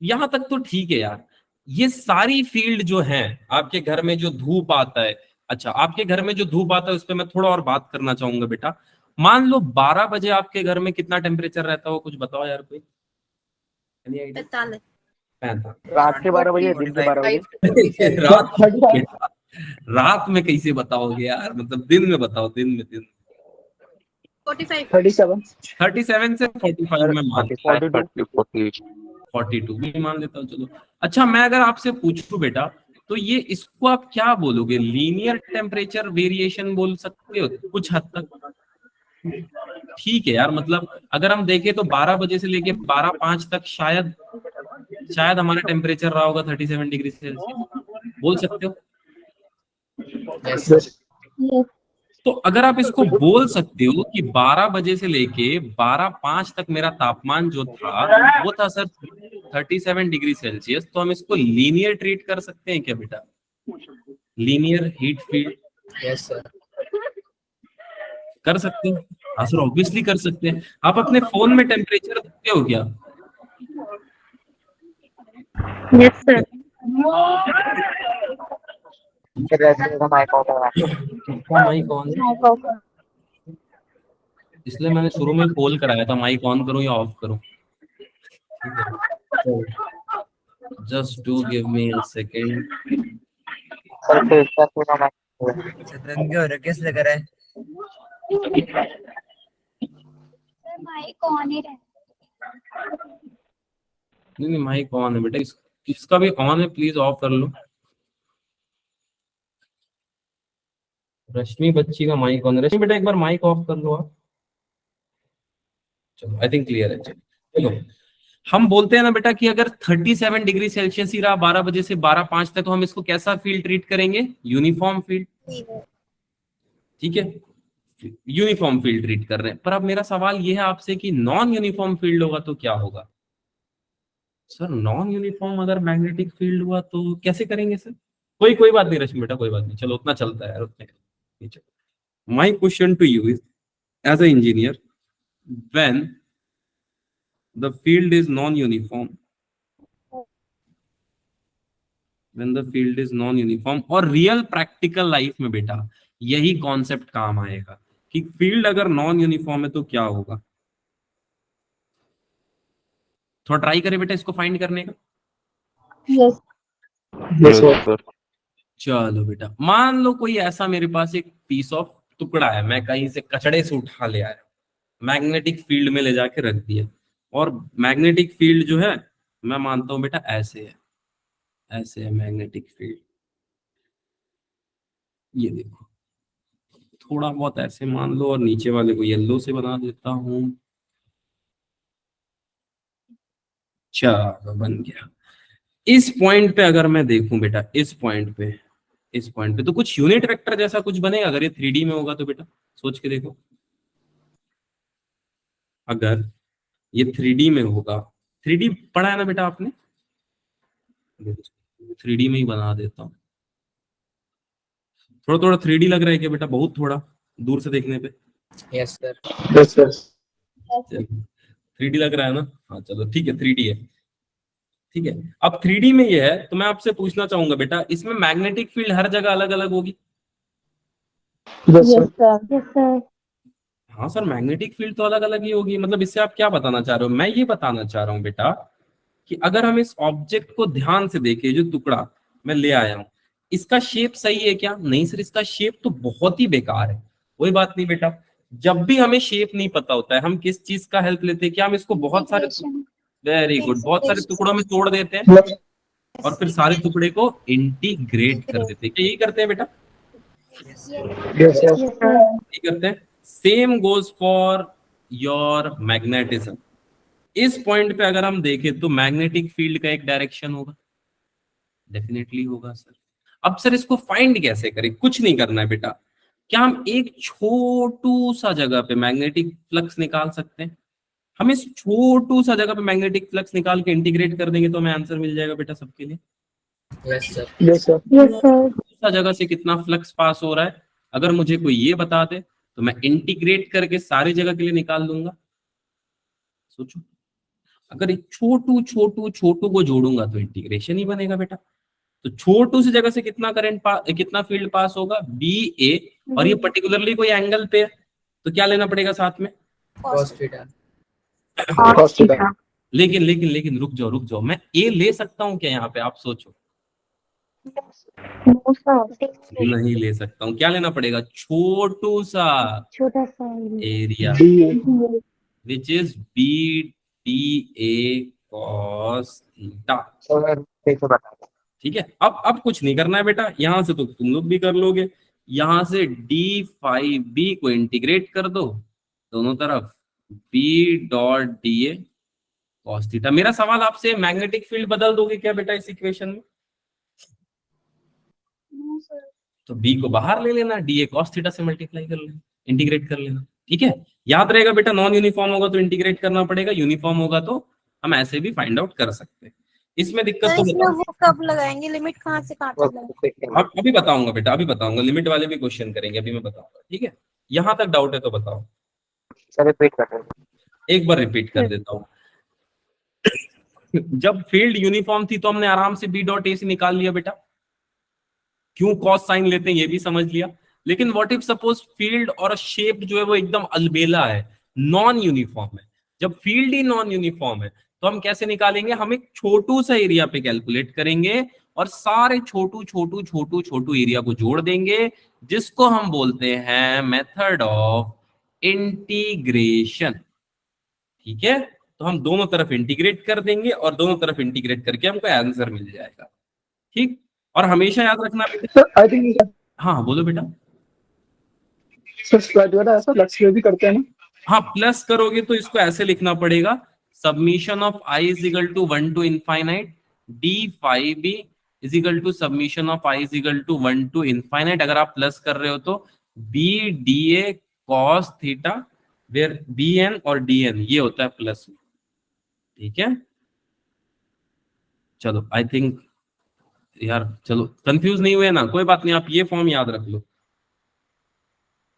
[SPEAKER 1] यहां तक तो ठीक है यार। ये सारी फील्ड जो है, आपके घर में जो धूप आता है, अच्छा आपके घर में जो धूप आता है उस पर मैं थोड़ा और बात करना चाहूंगा बेटा। मान लो 12 बजे आपके घर में कितना टेम्परेचर रहता हो, कुछ बताओ यार कोई। Any idea?
[SPEAKER 8] 45
[SPEAKER 1] 45।
[SPEAKER 6] रात के 12 बजे, दिन के 12 बजे।
[SPEAKER 1] रात
[SPEAKER 4] 35।
[SPEAKER 1] रात में कैसे बताओगे यार, मतलब दिन में बताओ, दिन में, दिन
[SPEAKER 8] 45
[SPEAKER 4] 37।
[SPEAKER 1] 37 से 45 में मान
[SPEAKER 6] 42।
[SPEAKER 1] 42 भी मान लेता हूँ, चलो। अच्छा मैं अगर आपसे पूछूं बेटा, तो ये इसको आप क्या बोलोगे? लीनियर टेम्परेचर वेरिएशन बोल सकते हो कुछ हद तक, ठीक है यार। मतलब अगर हम देखें तो 12 बजे से लेके 12:05 तक शायद हमारा टेम्परेचर रहा होगा 37 डिग्री सेल्सियस, बोल सकते हो?
[SPEAKER 2] Yes, sir.
[SPEAKER 3] Yes.
[SPEAKER 1] तो अगर आप इसको बोल सकते हो कि 12 बजे से लेके 12:05 तक मेरा तापमान जो था वो था सर 37 डिग्री सेल्सियस, तो हम इसको लीनियर ट्रीट कर सकते हैं क्या बेटा? Linear heat field
[SPEAKER 2] Yes, sir.
[SPEAKER 1] कर सकते हैं? हाँ सर ऑब्वियसली कर सकते हैं। आप अपने फोन में टेम्परेचर देखते हो क्या?
[SPEAKER 3] Yes, sir.
[SPEAKER 1] माइक ऑन है, इसलिए मैंने शुरू में कॉल कराया था माइक ऑन करूं या ऑफ करूं। Just do give me a second.
[SPEAKER 2] कैसे लग रहा है?
[SPEAKER 3] माइक ऑन ही रहता
[SPEAKER 1] नहीं माइक ऑन है बेटा, इसका भी ऑन है, प्लीज ऑफ कर लो। रश्मि बच्ची का माइक ऑन है। रश्मि बेटा एक बार माइक ऑफ कर लो आप। चलो आई थिंक क्लियर है। चलो हम बोलते हैं ना बेटा कि अगर 37 डिग्री सेल्सियस ही रहा 12 बजे से 12:05 तक, तो हम इसको कैसा फील्ड ट्रीट करेंगे? Uniform field. ठीक है, यूनिफॉर्म फील्ड ट्रीट कर रहे हैं। पर अब मेरा सवाल ये है आपसे कि नॉन यूनिफॉर्म फील्ड होगा तो क्या होगा? सर नॉन यूनिफॉर्म अगर मैग्नेटिक फील्ड हुआ तो कैसे करेंगे सर? कोई बात नहीं रश्मि बेटा, कोई बात नहीं, चलो उतना चलता है यार, उतने। My question to you is as a engineer, when the field is non-uniform, when the field is non-uniform, और रियल प्रैक्टिकल लाइफ में बेटा यही कॉन्सेप्ट काम आएगा कि फील्ड अगर नॉन यूनिफॉर्म है तो क्या होगा। थोड़ा ट्राई करें बेटा इसको फाइंड करने का।
[SPEAKER 3] Yes.
[SPEAKER 4] Yes, sir.
[SPEAKER 6] sir.
[SPEAKER 1] चलो बेटा मान लो कोई ऐसा मेरे पास एक पीस ऑफ टुकड़ा है, मैं कहीं से कचड़े से उठा ले आया, मैग्नेटिक फील्ड में ले जाके रख दिया, और मैग्नेटिक फील्ड जो है मैं मानता हूं बेटा ऐसे है, ऐसे है मैग्नेटिक फील्ड। ये देखो थोड़ा बहुत ऐसे मान लो, और नीचे वाले को येलो से बना देता हूं। चलो बन गया। इस पॉइंट पे अगर मैं देखूं बेटा, इस पॉइंट पे तो कुछ यूनिट वेक्टर जैसा कुछ बनेगा। अगर ये 3D में होगा तो बेटा सोच के देखो, अगर ये 3D में होगा, 3D पढ़ा है ना बेटा आपने, 3D में ही बना देता हूँ। थोड़ा 3D लग रहा है क्या बेटा? बहुत थोड़ा दूर से देखने पे।
[SPEAKER 2] Yes, sir.
[SPEAKER 4] Yes, sir.
[SPEAKER 1] 3D लग रहा है ना? हाँ चलो ठीक है, 3D है। ठीक है, अब 3D में ये है तो मैं आपसे पूछना चाहूंगा बेटा, इसमें मैग्नेटिक फील्ड हर जगह अलग अलग होगी?
[SPEAKER 4] Yes, sir.
[SPEAKER 3] Yes, sir.
[SPEAKER 1] हाँ सर, मैग्नेटिक फील्ड तो अलग अलग ही होगी। मतलब इससे आप क्या बताना चाह रहे हो? मैं ये बताना चाह रहा हूँ बेटा कि अगर हम इस ऑब्जेक्ट को ध्यान से देखें, जो टुकड़ा मैं ले आया हूँ, इसका शेप सही है क्या? नहीं सर, इसका शेप तो बहुत ही बेकार है। कोई बात नहीं बेटा, जब भी हमें शेप नहीं पता होता है हम किस चीज का हेल्प लेते हैं? क्या हम इसको बहुत सारे, वेरी गुड, बहुत सारे टुकड़ों में तोड़ देते हैं और फिर सारे टुकड़े को इंटीग्रेट कर देते हैं। क्या यही करते हैं बेटा?
[SPEAKER 4] Yes, sir.
[SPEAKER 3] Yes, sir.
[SPEAKER 1] यही करते हैं। Same goes for your magnetism. इस पॉइंट पे अगर हम देखें तो मैग्नेटिक फील्ड का एक डायरेक्शन होगा, डेफिनेटली होगा सर। अब सर इसको फाइंड कैसे करें? कुछ नहीं करना है बेटा, क्या हम एक छोटू सा जगह पे मैग्नेटिक फ्लक्स निकाल सकते हैं? हम इस छोटू सा जगह पे मैग्नेटिक फ्लक्स निकाल के इंटीग्रेट कर देंगे तो हमें आंसर मिल जाएगा बेटा सबके लिए।
[SPEAKER 2] Yes, sir.
[SPEAKER 4] Yes, sir.
[SPEAKER 3] Yes, sir.
[SPEAKER 1] सा जगह से कितना फ्लक्स पास हो रहा है अगर मुझे कोई ये बता दे तो मैं इंटीग्रेट करके सारी जगह के लिए निकाल दूंगा। सोचो, अगर एक छोटू को जोड़ूंगा तो इंटीग्रेशन ही बनेगा बेटा। तो छोटू सी जगह से कितना कितना फील्ड पास होगा? BA, और ये पर्टिकुलरली कोई एंगल पे है तो क्या लेना पड़ेगा साथ में?
[SPEAKER 2] Cos theta.
[SPEAKER 4] Cos theta.
[SPEAKER 1] लेकिन रुक जाओ, मैं A ले सकता हूँ क्या यहाँ पे? आप सोचो।
[SPEAKER 3] No, sir.
[SPEAKER 1] नहीं ले सकता हूँ। क्या लेना पड़ेगा? छोटू सा
[SPEAKER 3] छोटा सा
[SPEAKER 1] area,
[SPEAKER 4] D.
[SPEAKER 1] Which is BDA cos theta.
[SPEAKER 6] Sir कैसे बता?
[SPEAKER 1] ठीक है, अब कुछ नहीं करना है बेटा, यहां से तो तुम लोग भी कर लोगे। यहां से D5B को इंटीग्रेट कर दो दोनों तरफ, B.DA cos थीटा। मेरा सवाल आपसे, मैग्नेटिक फील्ड बदल दोगे क्या बेटा इस इक्वेशन में?
[SPEAKER 3] No, sir.
[SPEAKER 1] तो B को बाहर ले लेना, DA cos थीटा से मल्टीप्लाई कर लेना, इंटीग्रेट कर लेना। ठीक है, याद रहेगा बेटा, नॉन यूनिफॉर्म होगा तो इंटीग्रेट करना पड़ेगा, यूनिफॉर्म होगा तो हम ऐसे भी फाइंड आउट कर सकते हैं। इसमें दिक्कत तो
[SPEAKER 8] इसमें
[SPEAKER 1] बताओ।
[SPEAKER 8] वो कब लगाएंगे? लिमिट कहाँ से कहाँ तक लगाएंगे?
[SPEAKER 1] अब अभी बताऊंगा बेटा, अभी बताऊंगा, लिमिट वाले भी क्वेश्चन करेंगे, अभी मैं बताऊंगा। ठीक है, यहां तक डाउट है तो बताओ।
[SPEAKER 6] सर रिपीट कर रहे हैं।
[SPEAKER 1] एक बार रिपीट कर देता हूं। जब फील्ड यूनिफॉर्म थी तो हमने आराम से B.A से निकाल लिया बेटा, क्यों कॉस साइन लेते हैं ये भी समझ लिया। लेकिन व्हाट इफ सपोज फील्ड और शेप जो है वो एकदम अलबेला है, नॉन यूनिफॉर्म है। जब फील्ड ही नॉन यूनिफॉर्म है तो हम कैसे निकालेंगे? हम एक छोटू सा एरिया पे कैलकुलेट करेंगे और सारे छोटू एरिया को जोड़ देंगे, जिसको हम बोलते हैं मेथड ऑफ इंटीग्रेशन। ठीक है, तो हम दोनों तरफ इंटीग्रेट कर देंगे और दोनों तरफ इंटीग्रेट करके हमको आंसर मिल जाएगा। ठीक, और हमेशा याद रखना बेटा।
[SPEAKER 4] सर आई थिंक
[SPEAKER 1] हाँ बोलो बेटा।
[SPEAKER 4] सर स्क्वायर वाला ऐसा लक्ष्य में भी करते हैं ना।
[SPEAKER 1] हाँ, प्लस करोगे तो इसको ऐसे लिखना पड़ेगा, submission of i is equal to 1 to infinite d5b is equal to submission of i is equal to 1 to infinite. अगर आप प्लस कर रहे हो तो b da cos theta where bn और dn ये होता है प्लस में। ठीक है, चलो आई थिंक यार, चलो कंफ्यूज नहीं हुए ना, कोई बात नहीं, आप ये फॉर्म याद रख लो।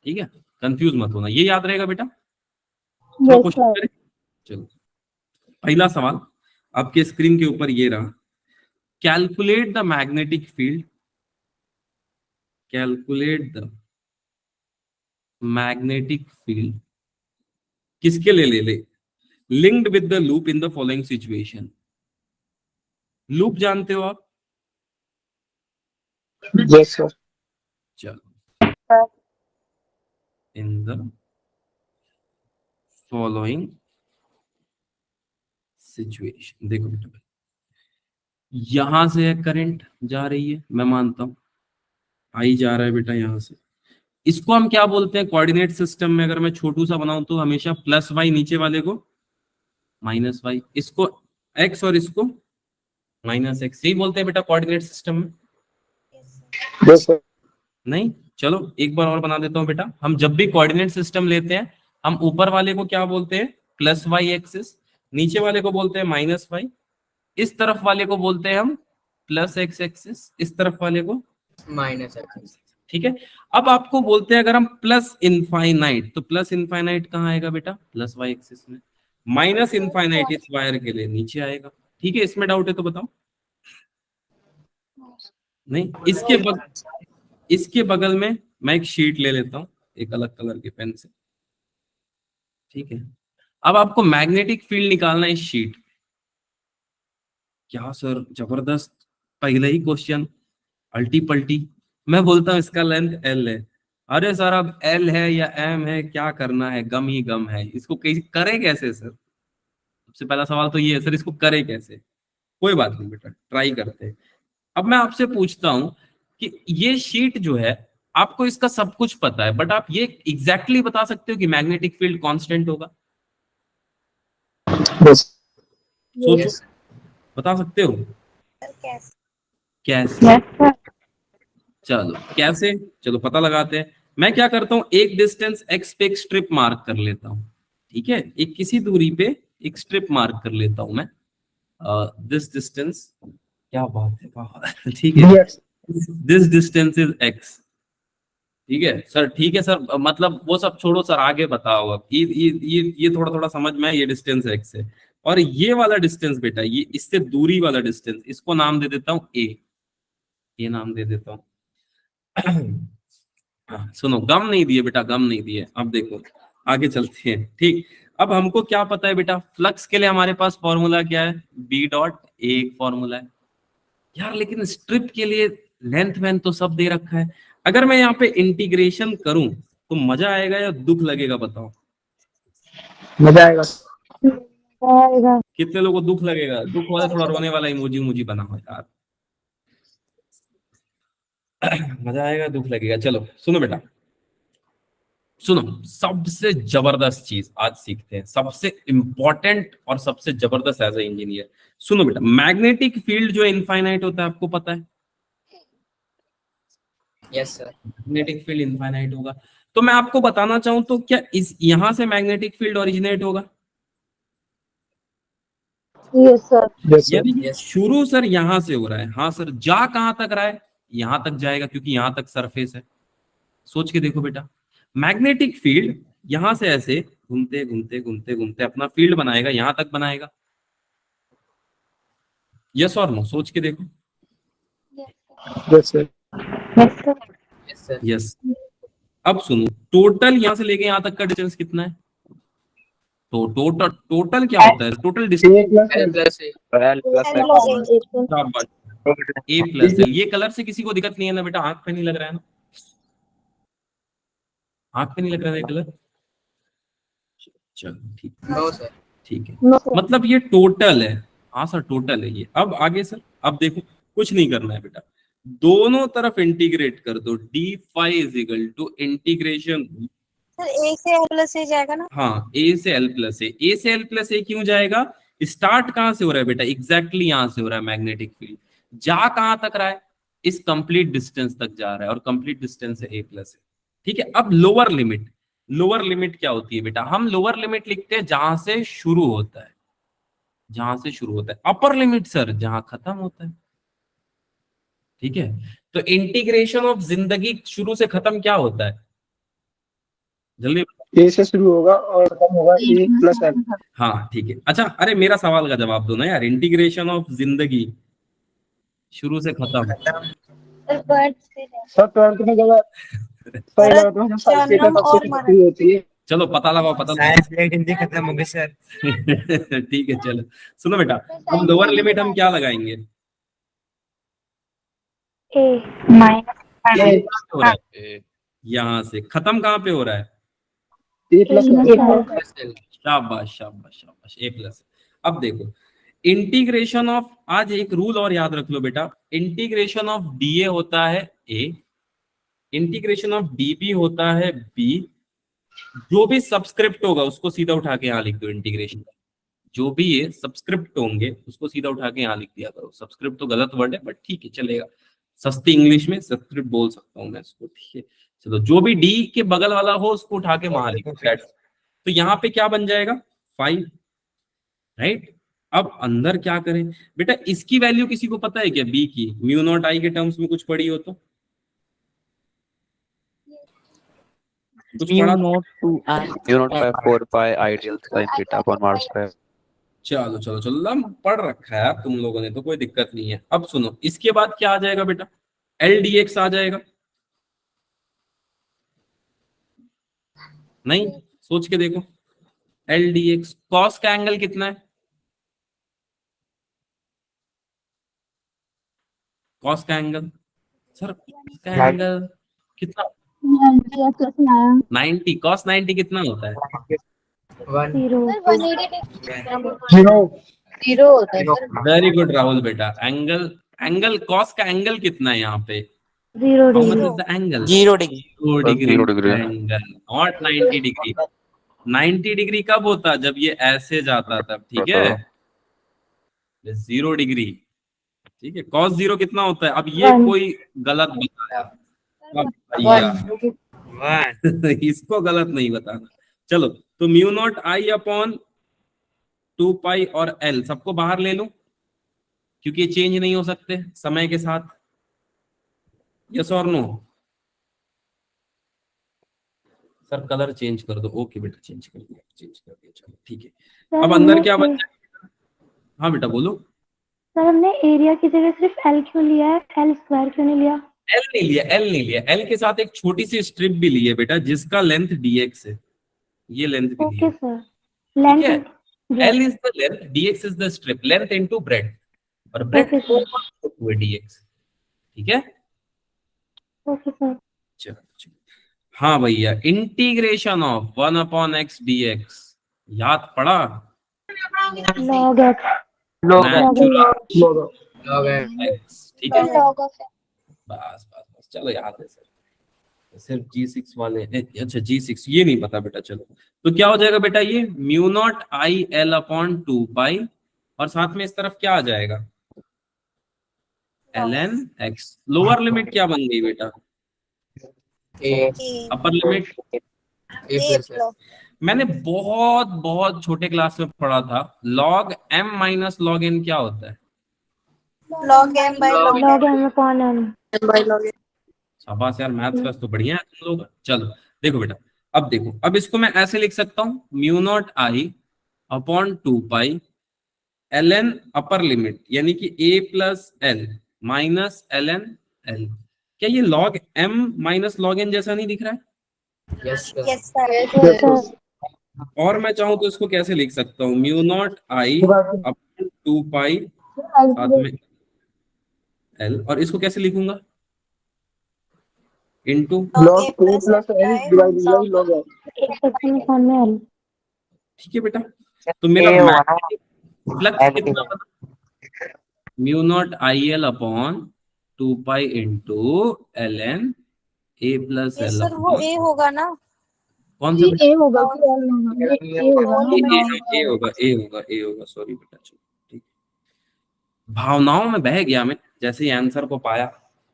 [SPEAKER 1] ठीक है, कंफ्यूज मत होना, ये याद रहेगा बेटा। थोड़ा
[SPEAKER 3] Yes,
[SPEAKER 1] क्वेश्चन
[SPEAKER 3] sir.
[SPEAKER 1] करें। चलो पहला सवाल आपके स्क्रीन के ऊपर ये रहा, calculate the magnetic field, calculate the magnetic field किसके लिए ले ले, linked with the loop in the following situation. Loop जानते हो आप?
[SPEAKER 4] Yes sir.
[SPEAKER 1] चलो, इन द फॉलोइंग सिचुएशन, देखो बेटा, यहां से करंट जा रही है, मैं मानता हूं आई जा रहा है बेटा यहां से। इसको हम क्या बोलते हैं कोऑर्डिनेट सिस्टम में? अगर मैं छोटू सा बनाऊं तो हमेशा प्लस वाई, नीचे वाले को माइनस वाई, इसको एक्स और इसको माइनस एक्स, यही बोलते हैं बेटा कोऑर्डिनेट सिस्टम में।
[SPEAKER 4] Yes sir.
[SPEAKER 1] नहीं, चलो एक बार और बना देता हूं बेटा। हम जब भी कोऑर्डिनेट सिस्टम लेते हैं, हम ऊपर वाले को क्या बोलते हैं? प्लस वाई एक्सिस, नीचे वाले को बोलते हैं माइनस वाई, इस तरफ वाले को बोलते हैं हम प्लस एक्स एक्सिस, इस तरफ वाले को
[SPEAKER 2] माइनस एक्सिस।
[SPEAKER 1] ठीक है, अब आपको बोलते हैं अगर हम प्लस इनफाइनाइट, तो प्लस इनफाइनाइट कहाँ आएगा बेटा? प्लस वाई एक्सिस में। माइनस इनफाइनाइट इस वायर के लिए नीचे आएगा। ठीक है, इसमें डाउट है तो बताओ। नहीं, इसके बगल में मैं एक शीट ले लेता हूं, एक अलग कलर के पेन से। ठीक है, अब आपको मैग्नेटिक फील्ड निकालना है इस शीट। क्या सर, जबरदस्त, पहले ही क्वेश्चन अल्टी पल्टी। मैं बोलता हूं इसका लेंथ एल है। अरे सर अब एल है या एम है, क्या करना है, गम ही गम है। इसको कैसे करे कैसे सर? सबसे पहला सवाल तो ये है सर, इसको करे कैसे? कोई बात नहीं बेटा, ट्राई करते हैं। अब मैं आपसे पूछता हूं कि ये शीट जो है, आपको इसका सब कुछ पता है, बट आप ये एग्जैक्टली बता सकते हो कि मैग्नेटिक फील्ड कांस्टेंट होगा?
[SPEAKER 4] यस।
[SPEAKER 1] सोचो,
[SPEAKER 2] Yes.
[SPEAKER 1] बता सकते हो
[SPEAKER 8] कैसे?
[SPEAKER 1] कैसे?
[SPEAKER 3] Yes, sir.
[SPEAKER 1] चलो कैसे, चलो पता लगाते हैं। मैं क्या करता हूं, एक डिस्टेंस एक्स पे एक स्ट्रिप मार्क कर लेता हूं। ठीक है, एक किसी दूरी पे एक स्ट्रिप मार्क कर लेता हूं मैं, दिस डिस्टेंस, क्या बात है, वाह, ठीक है,
[SPEAKER 4] yes
[SPEAKER 1] this distance is x. ठीक है सर, ठीक है सर, मतलब वो सब छोड़ो सर, आगे बताओ। अब ये थोड़ा थोड़ा समझ में, ये डिस्टेंस एक्स है, और ये वाला डिस्टेंस बेटा, ये इससे दूरी वाला डिस्टेंस, इसको नाम दे देता हूं ए, ये नाम दे देता हूं। सुनो, गम नहीं दिए बेटा, गम नहीं दिए। अब देखो आगे चलते हैं। ठीक, अब हमको क्या पता है बेटा, फ्लक्स के लिए हमारे पास फॉर्मूला क्या है? बी डॉट ए, एक फॉर्मूला है यार, लेकिन स्ट्रिप के लिए लेंथ वेंथ तो सब दे रखा है। अगर मैं यहाँ पे इंटीग्रेशन करूं तो मजा आएगा या दुख लगेगा बताओ?
[SPEAKER 4] मजा आएगा।
[SPEAKER 3] आएगा.
[SPEAKER 1] कितने लोगों को दुख लगेगा? दुख वाला थोड़ा रोने वाला इमोजी मुझी बना हो यार। मजा आएगा, दुख लगेगा। चलो सुनो बेटा, सुनो, सबसे जबरदस्त चीज आज सीखते हैं, सबसे इंपॉर्टेंट और सबसे जबरदस्त एज ए इंजीनियर। सुनो बेटा, मैग्नेटिक फील्ड जो इनफाइनाइट होता है, आपको पता है?
[SPEAKER 2] Yes, sir.
[SPEAKER 1] Magnetic field infinite होगा। तो मैं आपको बताना चाहूं तो क्या इस यहां से मैग्नेटिक फील्ड ओरिजिनेट होगा?
[SPEAKER 3] Yes, sir.
[SPEAKER 4] Yes sir.
[SPEAKER 1] यदि
[SPEAKER 2] Yes.
[SPEAKER 1] शुरू सर यहां से हो रहा है, हाँ सर, जा कहां तक रहा है? यहां तक जाएगा, क्योंकि यहां तक सरफेस है। सोच के देखो बेटा, मैग्नेटिक फील्ड यहां से ऐसे घूमते घूमते घूमते घूमते अपना फील्ड बनाएगा, यहां तक बनाएगा। यस और नो, सोच के देखो।
[SPEAKER 4] Yes sir.
[SPEAKER 3] Yes, sir.
[SPEAKER 2] Yes, sir.
[SPEAKER 1] Yes, अब सुनो, टोटल यहां से लेके यहां तक का डिस्टेंस कितना है? तो टोटल क्या होता है? Total distance
[SPEAKER 4] A plus
[SPEAKER 2] L plus A.
[SPEAKER 6] L plus
[SPEAKER 8] L
[SPEAKER 6] X.
[SPEAKER 8] plus A.
[SPEAKER 1] A plus L. ये कलर से किसी को दिक्कत नहीं है ना बेटा? आंख पे नहीं लग रहा है ना? आंख पे नहीं लग रहा है कलर? चलो ठीक,
[SPEAKER 2] No, sir.
[SPEAKER 1] ठीक है,
[SPEAKER 3] नो सर।
[SPEAKER 1] मतलब ये टोटल है। हाँ सर टोटल है ये। अब आगे सर, अब देखो कुछ नहीं करना है बेटा, दोनों तरफ इंटीग्रेट कर दो। D phi is equal to integration,
[SPEAKER 8] sir A से एल प्लस ए जाएगा ना?
[SPEAKER 1] हाँ ए से एल प्लस ए। ए से एल प्लस ए क्यों जाएगा? स्टार्ट कहां से हो रहा है बेटा? एग्जैक्टली यहां से हो रहा है मैग्नेटिक फील्ड। जा कहां तक रहा है? इस कंप्लीट डिस्टेंस तक जा रहा है, और कंप्लीट डिस्टेंस है ए प्लस ए। ठीक है, अब लोअर लिमिट, लोअर लिमिट क्या होती है बेटा? हम लोअर लिमिट लिखते हैं जहां से शुरू होता है, जहां से शुरू होता है। अपर लिमिट सर जहां खत्म होता है। ठीक है, तो इंटीग्रेशन ऑफ जिंदगी शुरू से खत्म क्या होता है? जल्दी।
[SPEAKER 4] ए से शुरू होगा और खत्म होगा ए प्लस एल।
[SPEAKER 1] हाँ ठीक है, अच्छा अरे मेरा सवाल का जवाब दो ना यार। इंटीग्रेशन ऑफ जिंदगी शुरू से खत्म।
[SPEAKER 8] सर बर्थ से
[SPEAKER 4] सर ट्वेल्थ में जब सही लगा तो जब साइकिल
[SPEAKER 8] जन्म
[SPEAKER 4] सबसे
[SPEAKER 8] और मरण।
[SPEAKER 4] खत्म होती है।
[SPEAKER 1] चलो पता लगाओ, पता
[SPEAKER 6] साइंस लेट हिंदी खत्म हो गई सर।
[SPEAKER 1] लगाओ। ठीक है चलो सुनो बेटा, अब लोअर लिमिट हम क्या लगाएंगे?
[SPEAKER 3] ए माइनस
[SPEAKER 4] ए
[SPEAKER 1] हो रहा है यहाँ से खत्म कहाँ पे हो रहा है?
[SPEAKER 4] ए प्लस एल।
[SPEAKER 2] Plus L.
[SPEAKER 1] शाबाश शाबाश शाबाश, ए प्लस। अब देखो इंटीग्रेशन ऑफ, आज एक रूल और याद रख लो बेटा, इंटीग्रेशन ऑफ डीए होता है ए, इंटीग्रेशन ऑफ डीबी होता है बी। जो भी सबस्क्रिप्ट होगा उसको सीधा उठा के यहाँ लिख दो इंटीग्रेशन का। जो भी ये सबस्क्रिप्ट होंगे उसको सीधा उठा के यहाँ लिख दिया करो। सबस्क्रिप्ट तो गलत वर्ड है बट ठीक है चलेगा, सस्ती इंग्लिश में सबस्क्रिप्ट बोल सकता हूँ मैं इसको। ठीक है चलो, जो भी डी के बगल वाला हो उसको उठा के वहां लिखो। तो यहाँ पे क्या बन जाएगा? 5, राइट। अब अंदर क्या करें बेटा? इसकी वैल्यू किसी को पता है क्या? बी की म्यू नॉट आई के टर्म्स में कुछ पढ़ी हो तो? कुछ पढ़ा?
[SPEAKER 7] Note to I
[SPEAKER 9] mu naught by 4 pi ideal sin theta upon r square.
[SPEAKER 1] चलो चलो चलो, हम पढ़ रखा है आप तुम लोगों ने तो, कोई दिक्कत नहीं है। अब सुनो, इसके बाद क्या आ जाएगा बेटा? एल डी एक्स आ जाएगा। नहीं, सोच के देखो, एल डी एक्स। कॉस का एंगल कितना है? कॉस का एंगल सर, का एंगल कितना? 90। कॉस 90 कितना होता है?
[SPEAKER 2] 1
[SPEAKER 4] जीरो।
[SPEAKER 5] जीरो होता है सर।
[SPEAKER 1] वेरी गुड राहुल बेटा। एंगल, एंगल कॉस का एंगल कितना है यहाँ पे?
[SPEAKER 3] 0
[SPEAKER 1] How much
[SPEAKER 3] degree.
[SPEAKER 1] is the angle?
[SPEAKER 6] 0 degree.
[SPEAKER 1] 0 degree
[SPEAKER 9] 0 degree.
[SPEAKER 1] Angle, not 90 degree. 90 degree कब होता? जब ये ऐसे जाता तब। ठीक है, 0 डिग्री। ठीक है, cos 0 कितना होता है? अब ये
[SPEAKER 3] 1।
[SPEAKER 1] कोई गलत बताया, अब भैया इसको गलत नहीं बताना। चलो, तो म्यू नॉट आई अपॉन 2 पाई और एल सबको बाहर ले लूं, क्योंकि ये चेंज नहीं हो सकते समय के साथ। यस और नो? सर कलर चेंज कर दो। ओके बेटा, चेंज कर दिया, चेंज कर दिया। चलो ठीक है, अब अंदर क्या बन जाएगा? हाँ बेटा बोलो।
[SPEAKER 3] सर हमने एरिया की जगह सिर्फ एल क्यों लिया है? एल स्क्वायर क्यों नहीं लिया?
[SPEAKER 1] एल नहीं लिया, एल नहीं लिया। एल के साथ एक छोटी सी स्ट्रिप भी ली है बेटा, जिसका लेंथ dx है। ये लेंथ भी ली
[SPEAKER 3] ओके
[SPEAKER 1] है।
[SPEAKER 3] सर।
[SPEAKER 1] ठीक है,
[SPEAKER 3] length
[SPEAKER 1] L is the length, dx is the strip. Length into breadth, और ब्रेड
[SPEAKER 3] Okay, sir.
[SPEAKER 1] हुए dx। ठीक है,
[SPEAKER 3] ओके सर।
[SPEAKER 1] चलो चलो। हाँ भैया, integration of 1 upon x dx याद पड़ा?
[SPEAKER 3] Log x.
[SPEAKER 1] नेचुरल
[SPEAKER 2] लॉग है।
[SPEAKER 1] एक्स। ठीक है,
[SPEAKER 8] लॉग ऑफ
[SPEAKER 1] बस बस बस, चलो याद है सर। सिर्फ G6 वाले, अच्छा G6 ये नहीं पता बेटा। चलो, तो क्या हो जाएगा बेटा? ये mu naught I L upon 2 पाई, और साथ में इस तरफ क्या आ जाएगा? ln x। लोअर लिमिट क्या बन गई बेटा?
[SPEAKER 2] ए
[SPEAKER 1] अपर लिमिट
[SPEAKER 2] ए प्लस एल।
[SPEAKER 1] मैंने बहुत बहुत छोटे क्लास में पढ़ा था, log m minus log n क्या होता है?
[SPEAKER 8] Log M by
[SPEAKER 3] log M upon N.
[SPEAKER 1] शाबाश यार, मैथ्स क्लास तो बढ़िया है तुम लोग। चलो देखो बेटा, अब देखो, अब इसको मैं ऐसे लिख सकता हूँ, mu naught I upon 2 pi ln upper limit, यानी कि a plus L minus ln l। क्या ये log m minus log n जैसा नहीं दिख रहा है?
[SPEAKER 2] Yes sir.
[SPEAKER 8] Yes sir.
[SPEAKER 3] Sir
[SPEAKER 1] और मैं चाहूँ तो इसको कैसे लिख सकता हूँ? म्यू नॉट आई अपॉन 2 पाई साथ में l, और इसको कैसे लिखूंगा? Into
[SPEAKER 4] log A plus L divided by log L.
[SPEAKER 3] एक सेक्शन में एल।
[SPEAKER 1] ठीक है बेटा, तो मेरा
[SPEAKER 6] ये हुआ ना,
[SPEAKER 1] फ्लक्स कितना बना, mu naught I L upon 2 pi into L N A plus
[SPEAKER 8] ये
[SPEAKER 1] एल
[SPEAKER 8] सर वो ए होगा ना?
[SPEAKER 1] कौन सा बेटा?
[SPEAKER 3] ए होगा कि एल होगा? ए होगा
[SPEAKER 1] ए होगा, सॉरी बेटा, चलो ठीक। भावनाओं में बह गया मैं जैसे ही आंसर को पाया।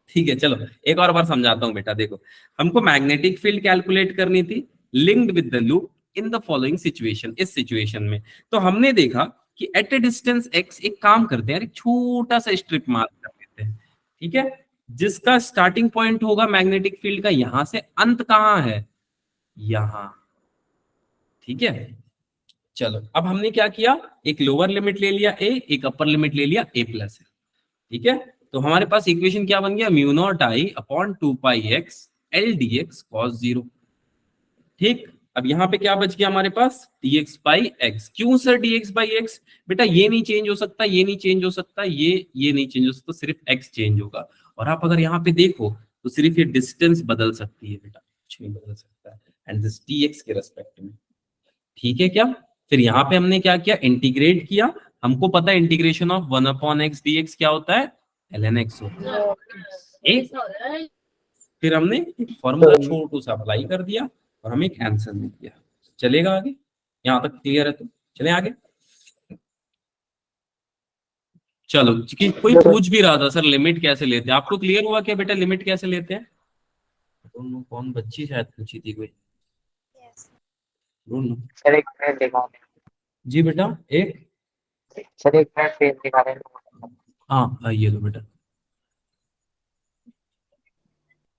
[SPEAKER 1] ठीक है, चलो एक और बार समझाता हूँ बेटा। देखो, हमको मैग्नेटिक फील्ड कैलकुलेट करनी थी linked with the loop in the following situation. इस सिचुएशन में तो हमने देखा कि एट ए डिस्टेंस x एक काम करते हैं, एक छोटा सा स्ट्रिप मार्क कर देते हैं, ठीक है, जिसका स्टार्टिंग पॉइंट होगा मैग्नेटिक फील्ड का, यहां से अंत कहाँ है, यहां। ठीक है, चलो अब हमने क्या किया, एक लोअर लिमिट ले लिया a, एक अपर लिमिट ले लिया a प्लस है। ठीक है, तो हमारे पास इक्वेशन क्या बन गया, mu naught I upon 2 pi x l d x cos 0। ठीक, अब यहाँ पे क्या बच गया हमारे पास, dx बाई एक्स। क्यों सर dx बाई एक्स? बेटा ये नहीं चेंज हो सकता, ये नहीं चेंज हो सकता, ये नहीं चेंज हो सकता, सिर्फ x चेंज होगा। और आप अगर यहाँ पे देखो तो सिर्फ ये डिस्टेंस बदल सकती है बेटा, कुछ नहीं बदल सकता है, एंड दिस dx के रेस्पेक्ट में। ठीक है क्या? फिर यहाँ पे हमने क्या किया, इंटीग्रेट किया। हमको पता है integration of 1 upon x dx क्या होता है, ln x होता है। फिर हमने एक फॉर्मूला छोटू सा अप्लाई कर दिया और हमें एक आंसर मिल गया। चलेगा आगे? यहां तक क्लियर है? तो चले आगे। चलो, कि कोई पूछ भी रहा था सर लिमिट कैसे लेते हैं, आपको क्लियर हुआ क्या बेटा लिमिट कैसे लेते हैं? कौन बच्ची शायद पूछी थी कोई,
[SPEAKER 6] सर एक मिनट दिखा
[SPEAKER 1] जी बेटा, एक
[SPEAKER 6] सर एक मिनट पेज दिखा रहे हैं।
[SPEAKER 1] हाँ ये लो बेटा।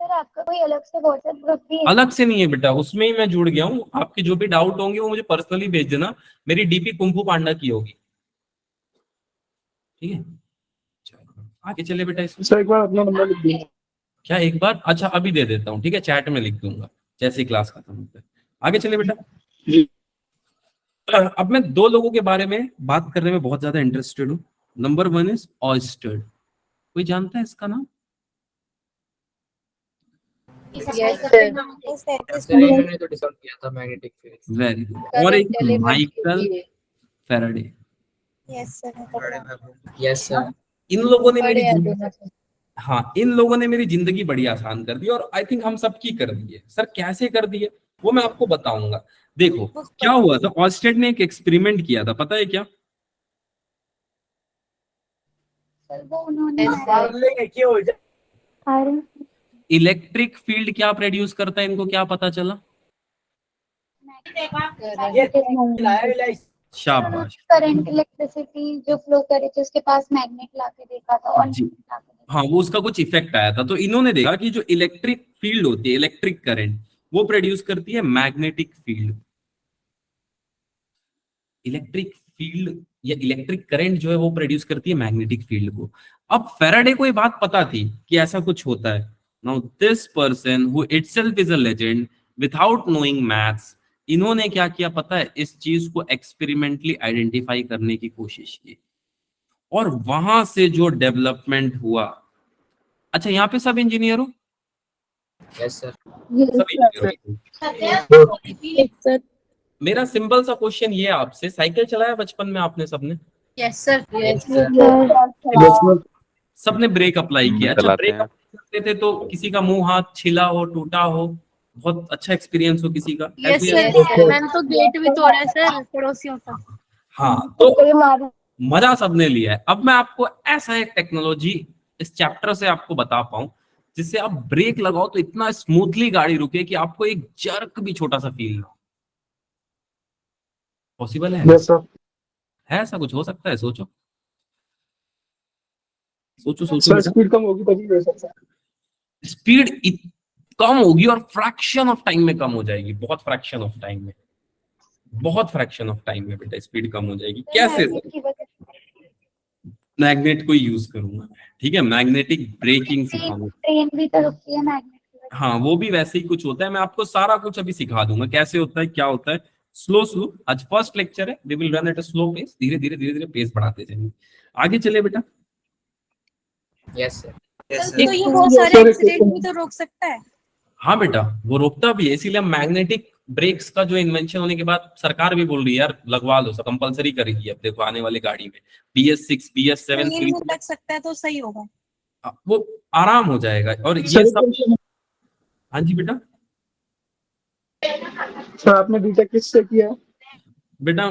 [SPEAKER 3] सर आपका कोई अलग से व्हाट्सएप ग्रुप भी है?
[SPEAKER 1] अलग से नहीं है बेटा, उसमें ही मैं जुड़ गया हूँ। आपके जो भी डाउट होंगे वो मुझे पर्सनली भेज देना, मेरी डीपी कुंफू पांडा की होगी। ठीक है, चलो आगे चले बेटा। इसमें
[SPEAKER 4] सर एक बार अपना नंबर लिख दीजिए।
[SPEAKER 1] क्या एक बार? अच्छा अभी दे देता हूँ, ठीक है, चैट में लिख दूंगा जैसे ही क्लास खत्म होता है। आगे चले बेटा।
[SPEAKER 4] जी।
[SPEAKER 1] अब मैं दो लोगों के बारे में बात करने में बहुत ज्यादा इंटरेस्टेड हूँ। Number 1 is oyster. कोई जानता है इसका नाम?
[SPEAKER 5] Yes sir.
[SPEAKER 2] सर इन्होंने तो डिस्कस किया था मैग्नेटिक फील्ड।
[SPEAKER 1] Very good. और एक Michael Faraday.
[SPEAKER 8] Yes sir.
[SPEAKER 2] Yes sir.
[SPEAKER 1] इन लोगों ने मेरी इन लोगों ने मेरी जिंदगी बड़ी आसान कर दी, और आई थिंक हम सबकी कर दी है। सर कैसे कर दी है वो मैं आपको बताऊंगा। देखो क्या हुआ था, ऑस्टेड ने एक एक्सपेरिमेंट किया था, पता है क्या?
[SPEAKER 3] आयरन।
[SPEAKER 1] इलेक्ट्रिक फील्ड क्या प्रोड्यूस करता है, इनको क्या पता चला? शाबाश।
[SPEAKER 3] करंट इलेक्ट्रिसिटी जो फ्लो करे थे उसके पास मैग्नेट लाके देखा था और
[SPEAKER 1] जी हाँ, वो उसका कुछ इफेक्ट आया था। तो इन्होंने देखा कि जो इलेक्ट्रिक फील्ड होती है, इलेक्ट्रिक करंट, वो प्रोड्यूस करती है मैग्नेटिक फील्ड। इलेक्ट्रिक फील्ड या इलेक्ट्रिक करंट जो है वो प्रोड्यूस करती है मैग्नेटिक फील्ड को। अब फैराडे को ये बात पता थी कि ऐसा कुछ होता है। Now this person who itself is a legend without knowing maths, इन्होंने क्या किया पता है, इस चीज को एक्सपेरिमेंटली आइडेंटिफाई करने की कोशिश की, और वहां से जो डेवलपमेंट हुआ। अच्छा यहाँ पे सब इंजीनियर हो?
[SPEAKER 2] Yes sir.
[SPEAKER 1] सब इंजीनियर। मेरा सिंपल सा क्वेश्चन ये है आपसे, साइकिल चलाया बचपन में आपने सबने?
[SPEAKER 5] Yes sir.
[SPEAKER 1] सबने ब्रेक अप्लाई किया? अच्छा
[SPEAKER 9] चलाते
[SPEAKER 1] ब्रेक
[SPEAKER 9] हैं।
[SPEAKER 1] अप्लाई करते थे तो किसी का मुंह हाथ छिला हो, टूटा हो, बहुत अच्छा एक्सपीरियंस हो किसी का?
[SPEAKER 5] यस सर, मैंने तो गेट भी तोड़ा है सर पड़ोसियों का।
[SPEAKER 1] हाँ, तो मजा सबने लिया है। अब मैं आपको ऐसा एक टेक्नोलॉजी इस चैप्टर से आपको बता पाऊं जिससे आप ब्रेक लगाओ तो इतना स्मूथली गाड़ी रुके कि आपको एक जर्क भी छोटा सा फील ना। पॉसिबल है?
[SPEAKER 4] Yes sir.
[SPEAKER 1] है ऐसा कुछ? हो सकता है? सोचो सोचो
[SPEAKER 4] सर
[SPEAKER 1] सोचो।
[SPEAKER 4] स्पीड कम होगी तभी हो सकता है।
[SPEAKER 1] स्पीड कम होगी और फ्रैक्शन ऑफ टाइम में कम हो जाएगी, बहुत फ्रैक्शन ऑफ टाइम में, बहुत फ्रैक्शन ऑफ टाइम में बेटा स्पीड कम हो जाएगी। कैसे? मैग्नेट को यूज करूंगा, ठीक है, मैग्नेटिक ब्रेकिंग सिखाऊंगा।
[SPEAKER 3] ट्रेन भी तो रुकती है मैग्नेट।
[SPEAKER 1] हाँ वो भी वैसे ही कुछ होता है, मैं आपको सारा कुछ अभी सिखा दूंगा कैसे होता है, क्या होता है। स्लो आज फर्स्ट लेक्चर है, we will run at a slow pace, धीरे धीरे पेस बढ़ाते जाएंगे। आगे चले बेटा।
[SPEAKER 2] Yes sir.
[SPEAKER 8] तो ये बहुत सारे एक्सीडेंट भी तो रोक सकता है।
[SPEAKER 1] हाँ बेटा वो रोकता भी है, इसीलिए हम मैग्नेटिक ब्रेक्स का जो इन्वेंशन होने के बाद सरकार भी बोल रही है यार लगवा लो, कंपलसरी कर रही है अब देखो आने वाली गाड़ी में BS6 BS7
[SPEAKER 8] ट्रेन में लग सकता है तो सही होगा।
[SPEAKER 1] वो आराम हो जाएगा। और
[SPEAKER 4] सर
[SPEAKER 1] ये
[SPEAKER 4] एक
[SPEAKER 1] सब,
[SPEAKER 4] क्वेश्चन है।
[SPEAKER 1] हाँ जी बेटा।
[SPEAKER 4] सर आपने बीटेक किससे किया है?
[SPEAKER 1] बेटा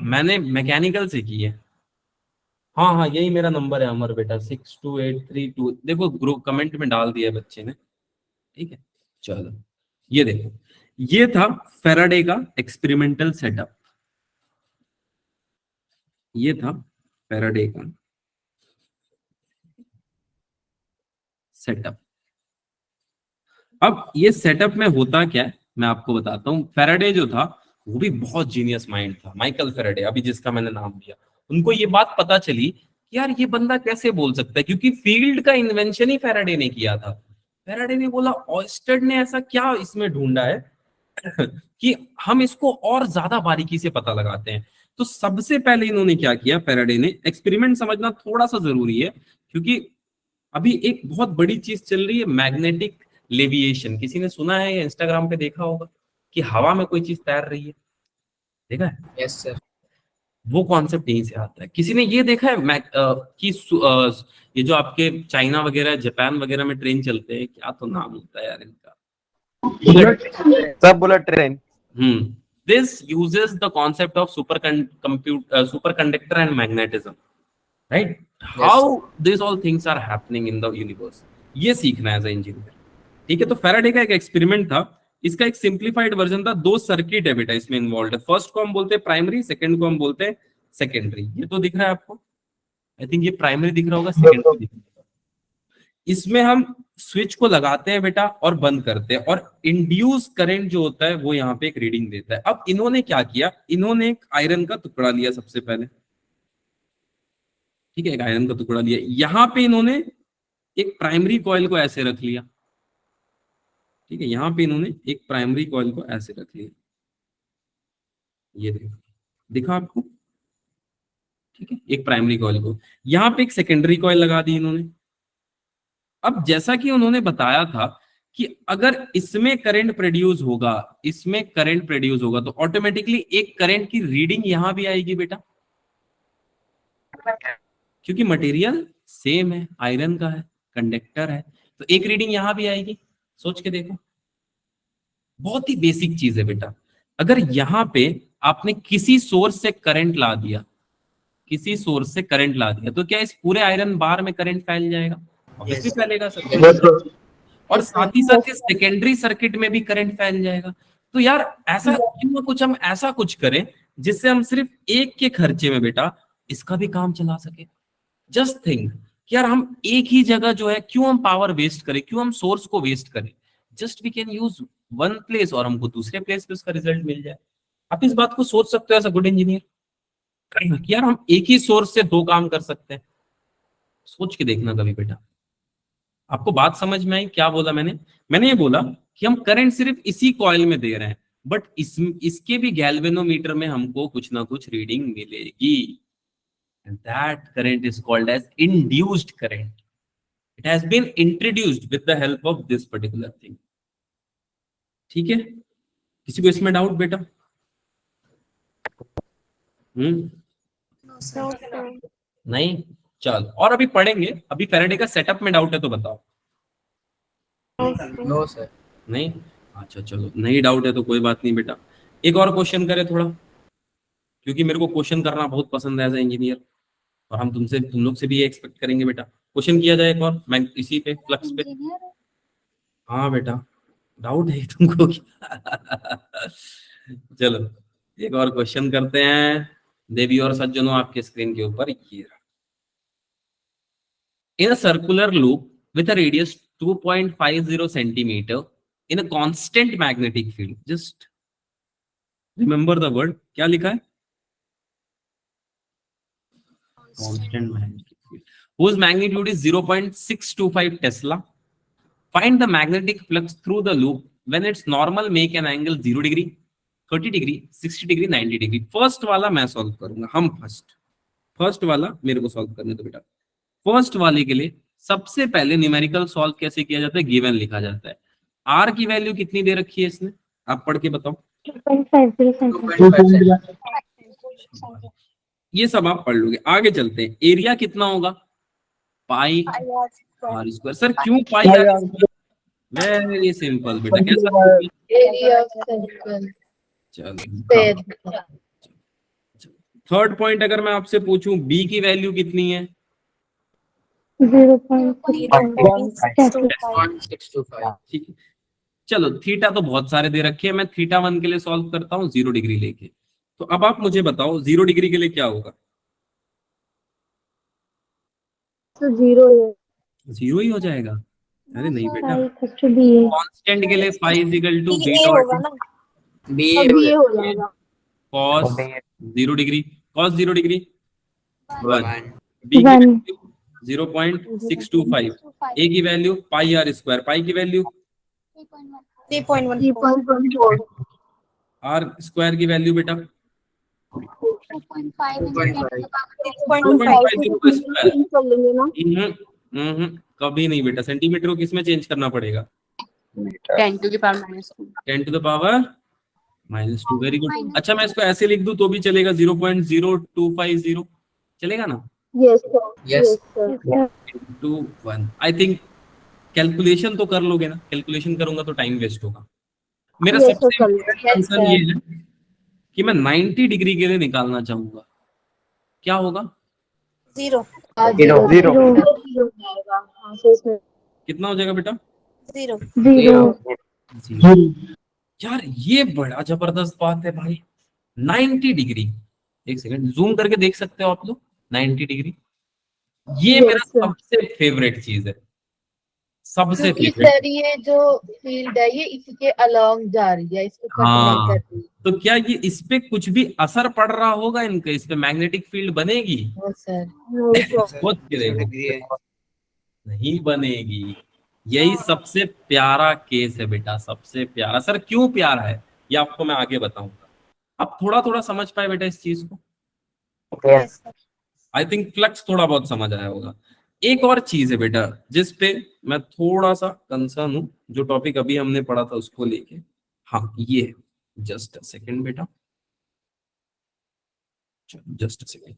[SPEAKER 1] मैंने मैकेनिकल से की है। हाँ हाँ यही मेरा नंबर है अमर बेटा 62832, देखो ग्रुप कमेंट में डाल दिया है बच्चे ने, ठीक है। चलो ये देखो, ये था फैराडे का एक्सपेरिमेंटल सेटअप, ये था फैराडे का सेटअप। अब ये सेटअप में होता क्या है मैं आपको बताता हूँ। फैराडे जो था वो भी बहुत जीनियस माइंड था, माइकल फैराडे, अभी जिसका मैंने नाम दिया। उनको ये बात पता चली कि यार ये बंदा कैसे बोल सकता है, क्योंकि फील्ड का इन्वेंशन ही फैराडे ने किया था। फैराडे ने बोला ऑयस्टेड ने ऐसा क्या इसमें ढूंढा है कि हम इसको और ज्यादा बारीकी से पता लगाते हैं। तो सबसे पहले इन्होंने क्या किया, फैराडे ने, एक्सपेरिमेंट समझना थोड़ा सा जरूरी है क्योंकि अभी एक बहुत बड़ी चीज चल रही है मैग्नेटिक लेविएशन। किसी ने सुना है या इंस्टाग्राम पे देखा होगा कि हवा में कोई चीज तैर रही है, देखा है?
[SPEAKER 2] Yes sir.
[SPEAKER 1] वो कॉन्सेप्ट यहीं से आता है। किसी ने ये देखा है कि ये जो आपके चाइना वगैरह जापान वगैरह में ट्रेन चलते हैं, क्या तो नाम होता है यार इनका,
[SPEAKER 9] सब bullet train.
[SPEAKER 1] This uses the concept of superconductor and magnetism, right? How this all things are happening in the universe, ये सीखना है एज अ इंजीनियर, ठीक है। तो फैराडे का एक एक्सपेरिमेंट था, इसका एक सिंप्लीफाइड वर्जन था। 2 सर्किट है बेटा इसमें इन्वॉल्व है। फर्स्ट को हम बोलते हैं प्राइमरी, सेकंड को हम बोलते हैं सेकेंडरी। ये तो दिख रहा है आपको, आई थिंक ये प्राइमरी दिख रहा होगा, सेकेंडरी दिख रहा होगा। इसमें हम स्विच को लगाते हैं बेटा और बंद करते हैं, और इंड्यूस करंट जो होता है वो यहाँ पे एक रीडिंग देता है। अब इन्होंने क्या किया, इन्होंने एक आयरन का टुकड़ा लिया सबसे पहले, ठीक है, एक आयरन का टुकड़ा लिया। यहां पे इन्होंने एक प्राइमरी कॉइल को ऐसे रख लिया, ठीक है, यहां पे इन्होंने एक प्राइमरी कॉइल को ऐसे रख लिया, ये देखो, दिखा आपको, ठीक है, एक प्राइमरी कॉइल को। यहां पे एक सेकेंडरी कॉइल लगा दी इन्होंने। अब जैसा कि उन्होंने बताया था कि अगर इसमें करंट प्रोड्यूस होगा, इसमें करंट प्रोड्यूस होगा तो ऑटोमेटिकली एक करंट की रीडिंग यहां भी आएगी बेटा, क्योंकि मटेरियल सेम है, आयरन का है, कंडक्टर है, तो एक रीडिंग यहां भी आएगी। सोच के देखो, बहुत ही बेसिक चीज है बेटा। अगर यहां पे आपने किसी सोर्स से करंट ला दिया, किसी सोर्स से करंट ला दिया, तो क्या इस पूरे आयरन बार में करंट फैल जाएगा? ऑब्वियसली फैलेगा सर। और साथ ही साथ इस सेकेंडरी सर्किट में भी करंट फैल जाएगा। तो यार ऐसा क्यों ना कुछ हम ऐसा कुछ करें जिससे हम सिर्फ एक के खर्चे में बेटा इसका भी काम चला सके। जस्ट थिंक कि यार हम एक ही जगह जो है क्यों हम पावर वेस्ट करें, क्यों हम सोर्स को वेस्ट करें। Just we can use one place और हमको दूसरे प्लेस पे उसका रिजल्ट मिल जाए। आप इस बात को सोच सकते हो एज अ गुड इंजीनियर कि यार हम एक ही सोर्स से 2 काम कर सकते हैं। सोच के देखना कभी बेटा। आपको बात समझ में आई क्या बोला मैंने ये बोला कि हम करंट सिर्फ इसी कॉइल में दे रहे हैं, बट इसके भी गैल्वेनोमीटर में हमको कुछ ना कुछ रीडिंग मिलेगी, and that current is called as induced current. It has been introduced with the help of this particular thing. ठीक है, किसी को इसमें डाउट बेटा? नहीं, चल और अभी पढ़ेंगे। अभी फैराडे का सेटअप में डाउट है तो बताओ।
[SPEAKER 2] No sir.
[SPEAKER 1] नहीं, अच्छा चलो, नहीं डाउट है तो कोई बात नहीं बेटा। एक और क्वेश्चन करें थोड़ा, क्योंकि मेरे को क्वेश्चन करना बहुत पसंद है एज ए इंजीनियर, और हम तुम लोग से भी ये एक्सपेक्ट करेंगे बेटा। क्वेश्चन किया जाए एक और, मैं इसी पे फ्लक्स पे। हाँ बेटा, डाउट है तुमको क्या? चलो एक और क्वेश्चन करते हैं देवी और सज्जनों, आपके स्क्रीन के ऊपर ये। In a circular loop with a radius 2.50 centimetre in a constant magnetic field, just remember the word, क्या लिखा है? Constant magnetic field whose magnitude is 0.625 Tesla. Find the magnetic flux through the loop when its normal make an angle 0 degree, 30 degree, 60 degree, 90 degree. First वाला मैं solve करूंगा, हम first वाला मेरे को सॉल्व करने दो बेटा। फर्स्ट वाले के लिए सबसे पहले न्यूमेरिकल सॉल्व कैसे किया जाता है, गिवन लिखा जाता है। आर की वैल्यू कितनी दे रखी है इसने, आप पढ़ के बताओ।
[SPEAKER 3] 2.50 सेंटीमीटर।
[SPEAKER 2] 2.5
[SPEAKER 1] ये सब आप पढ़ लोगे। आगे चलते हैं। एरिया कितना होगा? पाई आर स्क्वायर। सर क्यों pi R square? Very simple बेटा, कैसा?
[SPEAKER 5] एरिया ऑफ सर्कल
[SPEAKER 1] चलो थर्ड पॉइंट अगर मैं आपसे पूछूं बी की वैल्यू कितनी है?
[SPEAKER 3] 0.625।
[SPEAKER 1] ठीक है, चलो थीटा तो बहुत सारे दे रखे हैं, मैं थीटा 1 के लिए सॉल्व करता हूँ 0 डिग्री लेके। तो अब आप मुझे बताओ 0 डिग्री के लिए क्या होगा?
[SPEAKER 3] तो 0 है।
[SPEAKER 1] 0 ही हो जाएगा? अरे नहीं बेटा,
[SPEAKER 3] कुछ भी है।
[SPEAKER 1] कांस्टेंट के लिए phi is equal to B
[SPEAKER 8] ये होगा
[SPEAKER 1] डॉट
[SPEAKER 8] ना।
[SPEAKER 2] बी
[SPEAKER 3] अभी ये हो जाएगा।
[SPEAKER 1] Cos 0 degree. Cos 0 degree 1,
[SPEAKER 2] 1
[SPEAKER 1] B की
[SPEAKER 3] 1
[SPEAKER 1] वैल्यू 0.625, ए की value pi R square, pi की वैल्यू
[SPEAKER 8] 3.14
[SPEAKER 1] आर स्क्वायर की वैल्यू बेटा
[SPEAKER 8] 6.5
[SPEAKER 1] कभी नहीं बेटा, सेंटीमीटर को किसमें चेंज करना पड़ेगा?
[SPEAKER 7] 10 to the power -2।
[SPEAKER 1] 10 to the power -2। Very good. अच्छा मैं इसको ऐसे लिख दूं तो भी चलेगा, 0.0250 चलेगा ना?
[SPEAKER 3] Yes
[SPEAKER 2] yes
[SPEAKER 3] sir.
[SPEAKER 1] 2 1। I think calculation तो कर लोगे ना? कैलकुलेशन करूंगा तो टाइम वेस्ट होगा। मेरा
[SPEAKER 3] Yes,
[SPEAKER 1] सबसे
[SPEAKER 3] sir.
[SPEAKER 1] कंसर्न ये है कि मैं 90 डिग्री के लिए निकालना चाहूंगा, क्या होगा?
[SPEAKER 8] 0
[SPEAKER 1] कितना हो जाएगा बेटा?
[SPEAKER 8] 0
[SPEAKER 3] 0
[SPEAKER 1] यार ये बड़ा जबरदस्त बात है भाई, 90 डिग्री। एक सेकंड जूम करके देख सकते हो आप लोग, 90 डिग्री। ये
[SPEAKER 3] Yes,
[SPEAKER 1] मेरा
[SPEAKER 3] sir.
[SPEAKER 1] सबसे फेवरेट चीज है, सबसे
[SPEAKER 5] क्योंकि
[SPEAKER 1] फेवरेट।
[SPEAKER 5] सर ये जो फील्ड है ये इसके अलोंग जा रही है, इसको कट नहीं
[SPEAKER 1] हाँ,
[SPEAKER 5] कर रही।
[SPEAKER 1] तो क्या ये इस पे कुछ भी असर पड़ रहा होगा इनके? इस पे मैग्नेटिक फील्ड बनेगी?
[SPEAKER 5] No sir.
[SPEAKER 1] सोच के देखो, नहीं बनेगी। यही सबसे प्यारा केस है बेटा, सबसे प्यारा। सर क्यों प्यारा है ये आपको मैं आगे बताऊंगा। आप थोड़ा थोड़ा समझ पाए बेटा इस चीज को? आई थिंक फ्लक्स थोड़ा बहुत समझ आया होगा। एक और चीज है बेटा जिस पे मैं थोड़ा सा कंसर्न हूं, जो टॉपिक अभी हमने पढ़ा था उसको लेके। हाँ ये जस्ट अ सेकंड बेटा, जस्ट अ सेकंड।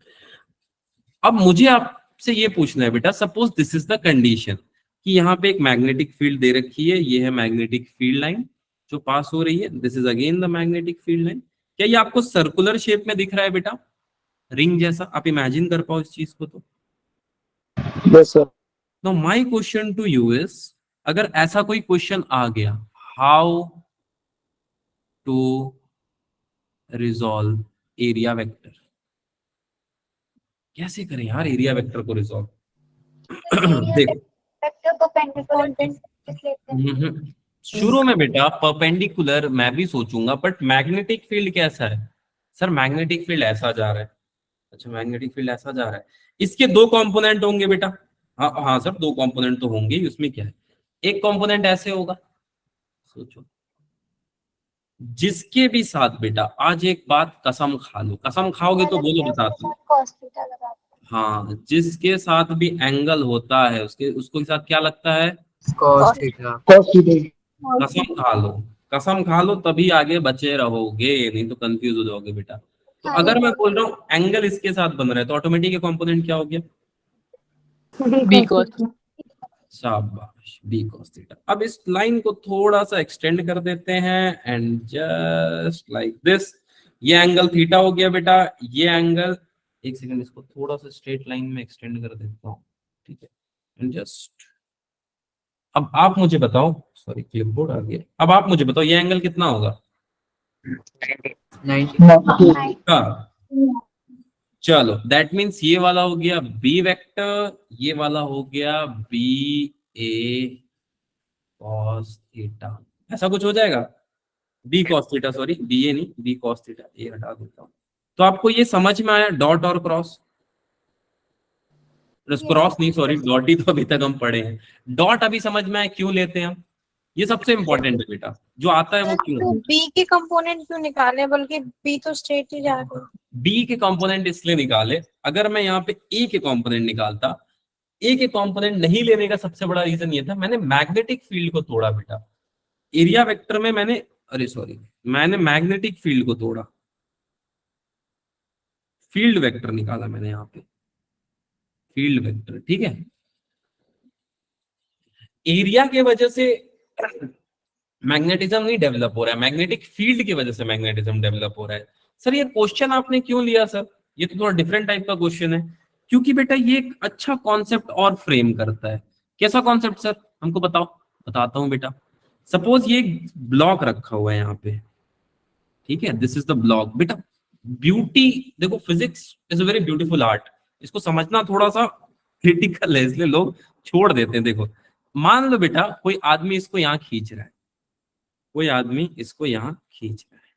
[SPEAKER 1] अब मुझे आपसे ये पूछना है बेटा, suppose this is the condition कि यहाँ पे एक मैग्नेटिक फील्ड दे रखी है, ये है मैग्नेटिक फील्ड लाइन जो पास हो रही है, this is again the magnetic field line. क्या ये आपको सर्कुलर शेप में दिख रहा है बेटा, रिंग जैसा? आप इमेजिन कर पाओ इस चीज को तो।
[SPEAKER 4] Yes sir.
[SPEAKER 1] Now my question to you is, अगर ऐसा कोई क्वेश्चन आ गया, how to resolve area vector, कैसे करें यार एरिया वेक्टर को रिजॉल्व? देखो शुरू में बेटा परपेंडिकुलर मैं भी सोचूंगा, बट मैग्नेटिक फील्ड कैसा है? सर मैग्नेटिक फील्ड ऐसा जा रहा है। अच्छा मैग्नेटिक फील्ड ऐसा जा रहा है, इसके दो कंपोनेंट होंगे बेटा। हाँ हाँ सर दो कंपोनेंट तो होंगे ही, उसमें क्या है। एक कंपोनेंट ऐसे होगा, सोचो, जिसके भी साथ बेटा आज एक बात कसम खा लो, कसम खाओगे तो बोलो बताता हूँ। हाँ जिसके साथ भी एंगल होता है उसके उसको के साथ क्या लगता है?
[SPEAKER 2] cos theta.
[SPEAKER 1] कसम खा लो, कसम खा लो तभी आगे बचे रहोगे, नहीं तो कंफ्यूज हो जाओगे बेटा। तो अगर मैं बोल रहा हूँ एंगल इसके साथ बन रहा है तो ऑटोमेटिक कंपोनेंट क्या हो गया?
[SPEAKER 7] B cos।
[SPEAKER 1] शाबाश, बी cos थीटा। अब इस लाइन को थोड़ा सा एक्सटेंड कर देते हैं एंड जस्ट लाइक दिस, ये एंगल थीटा हो गया बेटा, ये एंगल, एक सेकंड इसको थोड़ा सा स्ट्रेट लाइन में एक्सटेंड कर देता हूँ, ठीक है, एंड जस्ट। अब आप मुझे बताओ, सॉरी क्लिपबोर्ड आ गया, अब आप मुझे बताओ ये एंगल कितना होगा?
[SPEAKER 2] 90
[SPEAKER 1] हाँ चलो दैट मीन्स ये वाला हो गया बी वेक्टर, ये वाला हो गया बी ए कॉस थीटा, ऐसा कुछ हो जाएगा। B cos theta, sorry B A नहीं, बी कॉस थीटा, ये हटा देता हूँ। तो आपको ये समझ में आया डॉट और क्रॉस? क्रॉस नहीं सॉरी, डॉट ही तो अभी तक हम पढ़े हैं। डॉट अभी समझ में आया क्यों लेते हैं हम, ये सबसे इंपॉर्टेंट है बेटा, जो आता है वो क्यों।
[SPEAKER 8] बी के कंपोनेंट क्यों निकाले, बल्कि बी तो स्ट्रेट ही जा रहा है।
[SPEAKER 1] बी के कंपोनेंट इसलिए निकाले, अगर मैं यहाँ पे ए के कंपोनेंट निकालता, ए के कंपोनेंट नहीं लेने का सबसे बड़ा रीजन ये था मैंने मैग्नेटिक फील्ड को तोड़ा बेटा। एरिया वेक्टर में मैंने अरे सॉरी, मैंने मैग्नेटिक फील्ड को तोड़ा, फील्ड वेक्टर निकाला मैंने यहाँ पे, फील्ड वेक्टर, ठीक है। एरिया के वजह से मैग्नेटिज्म नहीं डेवलप हो रहा है, मैग्नेटिक फील्ड की वजह से मैग्नेटिज्म डेवलप हो रहा है। सर ये क्वेश्चन आपने क्यों लिया सर? ये तो थोड़ा डिफरेंट टाइप का क्वेश्चन है, क्योंकि बेटा ये एक अच्छा कॉन्सेप्ट और फ्रेम करता है। कैसा कॉन्सेप्ट सर, हमको बताओ। बताता हूं बेटा। सपोज ये ब्लॉक रखा हुआ है यहाँ पे, ठीक है, दिस इज द ब्लॉक। बेटा ब्यूटी देखो, physics is a very beautiful art, इसको समझना थोड़ा सा क्रिटिकल है, इसलिए लोग छोड़ देते हैं। देखो मान लो बेटा कोई आदमी इसको यहाँ खींच रहा है, कोई आदमी इसको यहाँ खींच रहा है,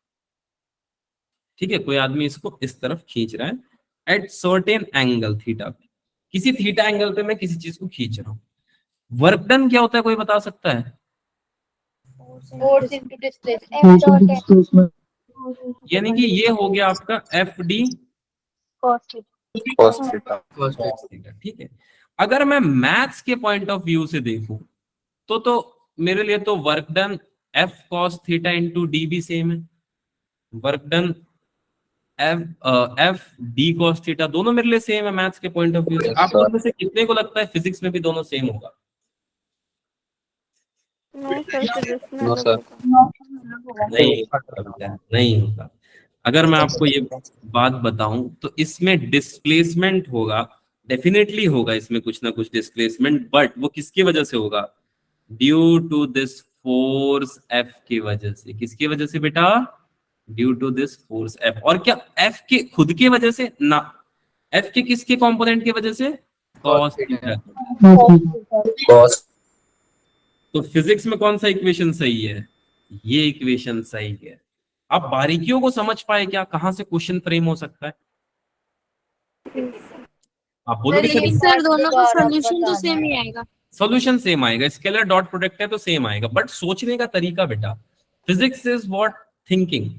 [SPEAKER 1] ठीक है, कोई आदमी इसको इस तरफ खींच रहा है एट सर्टेन एंगल थीटा पे, किसी थीटा एंगल पे मैं किसी चीज को खींच रहा हूँ। वर्क डन क्या होता है, कोई बता सकता है?
[SPEAKER 5] Force into displacement.
[SPEAKER 1] यानी कि ये हो गया आपका F D
[SPEAKER 5] Cos
[SPEAKER 6] cos theta.
[SPEAKER 1] ठीक है। अगर मैं मैथ्स के पॉइंट ऑफ व्यू से देखूं तो मेरे लिए तो work done F cos theta into D भी सेम है, work done F D cos theta दोनों मेरे लिए सेम है मैथ्स के पॉइंट ऑफ व्यू से।
[SPEAKER 6] Yes,
[SPEAKER 1] आप
[SPEAKER 6] sir.
[SPEAKER 1] लोग में से कितने को लगता है फिजिक्स में भी दोनों सेम होगा?
[SPEAKER 6] No, sir.
[SPEAKER 1] नहीं नहीं होगा। अगर मैं आपको ये बात बताऊं तो इसमें डिस्प्लेसमेंट होगा, डेफिनेटली होगा इसमें कुछ ना कुछ डिस्प्लेसमेंट, बट वो किसकी वजह से होगा? Due to this force F की वजह से। किसकी वजह से बेटा? Due to this force F. और क्या एफ के खुद की वजह से ना, एफ के किसके कंपोनेंट की वजह से? Cos theta.
[SPEAKER 6] Cos.
[SPEAKER 1] तो फिजिक्स में कौन सा इक्वेशन सही है? ये इक्वेशन सही है। आप बारीकियों को समझ पाए क्या, कहां से क्वेश्चन फ्रेम हो सकता है? आप बोलोगे
[SPEAKER 5] लेकिन सर दोनों का सॉल्यूशन तो सेम ही आएगा।
[SPEAKER 1] सॉल्यूशन सेम आएगा, स्केलर डॉट प्रोडक्ट है तो सेम आएगा, बट सोचने का तरीका बेटा, फिजिक्स इज व्हाट थिंकिंग,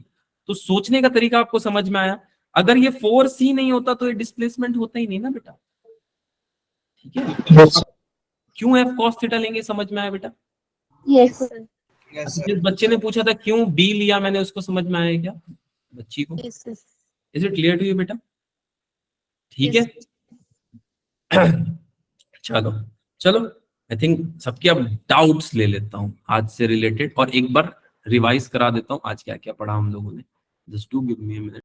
[SPEAKER 1] तो सोचने का तरीका आपको समझ में आया। अगर ये फोर्स ही नहीं होता तो ये डिस्प्लेसमेंट होता ही नहीं ना बेटा, ठीक है। क्यों एफ कॉस थीटा लेंगे, समझ में आया बेटा?
[SPEAKER 5] Yes sir.
[SPEAKER 1] जिस बच्चे ने पूछा था क्यों बी लिया मैंने, उसको समझ में आया क्या बच्ची को?
[SPEAKER 5] Yes sir.
[SPEAKER 1] Is it clear to you बेटा? ठीक है। चलो चलो, आई थिंक सबके अब डाउट्स ले लेता हूँ आज से रिलेटेड, और एक बार रिवाइज करा देता हूँ आज क्या क्या पढ़ा हम लोगों ने। Just do give me a minute.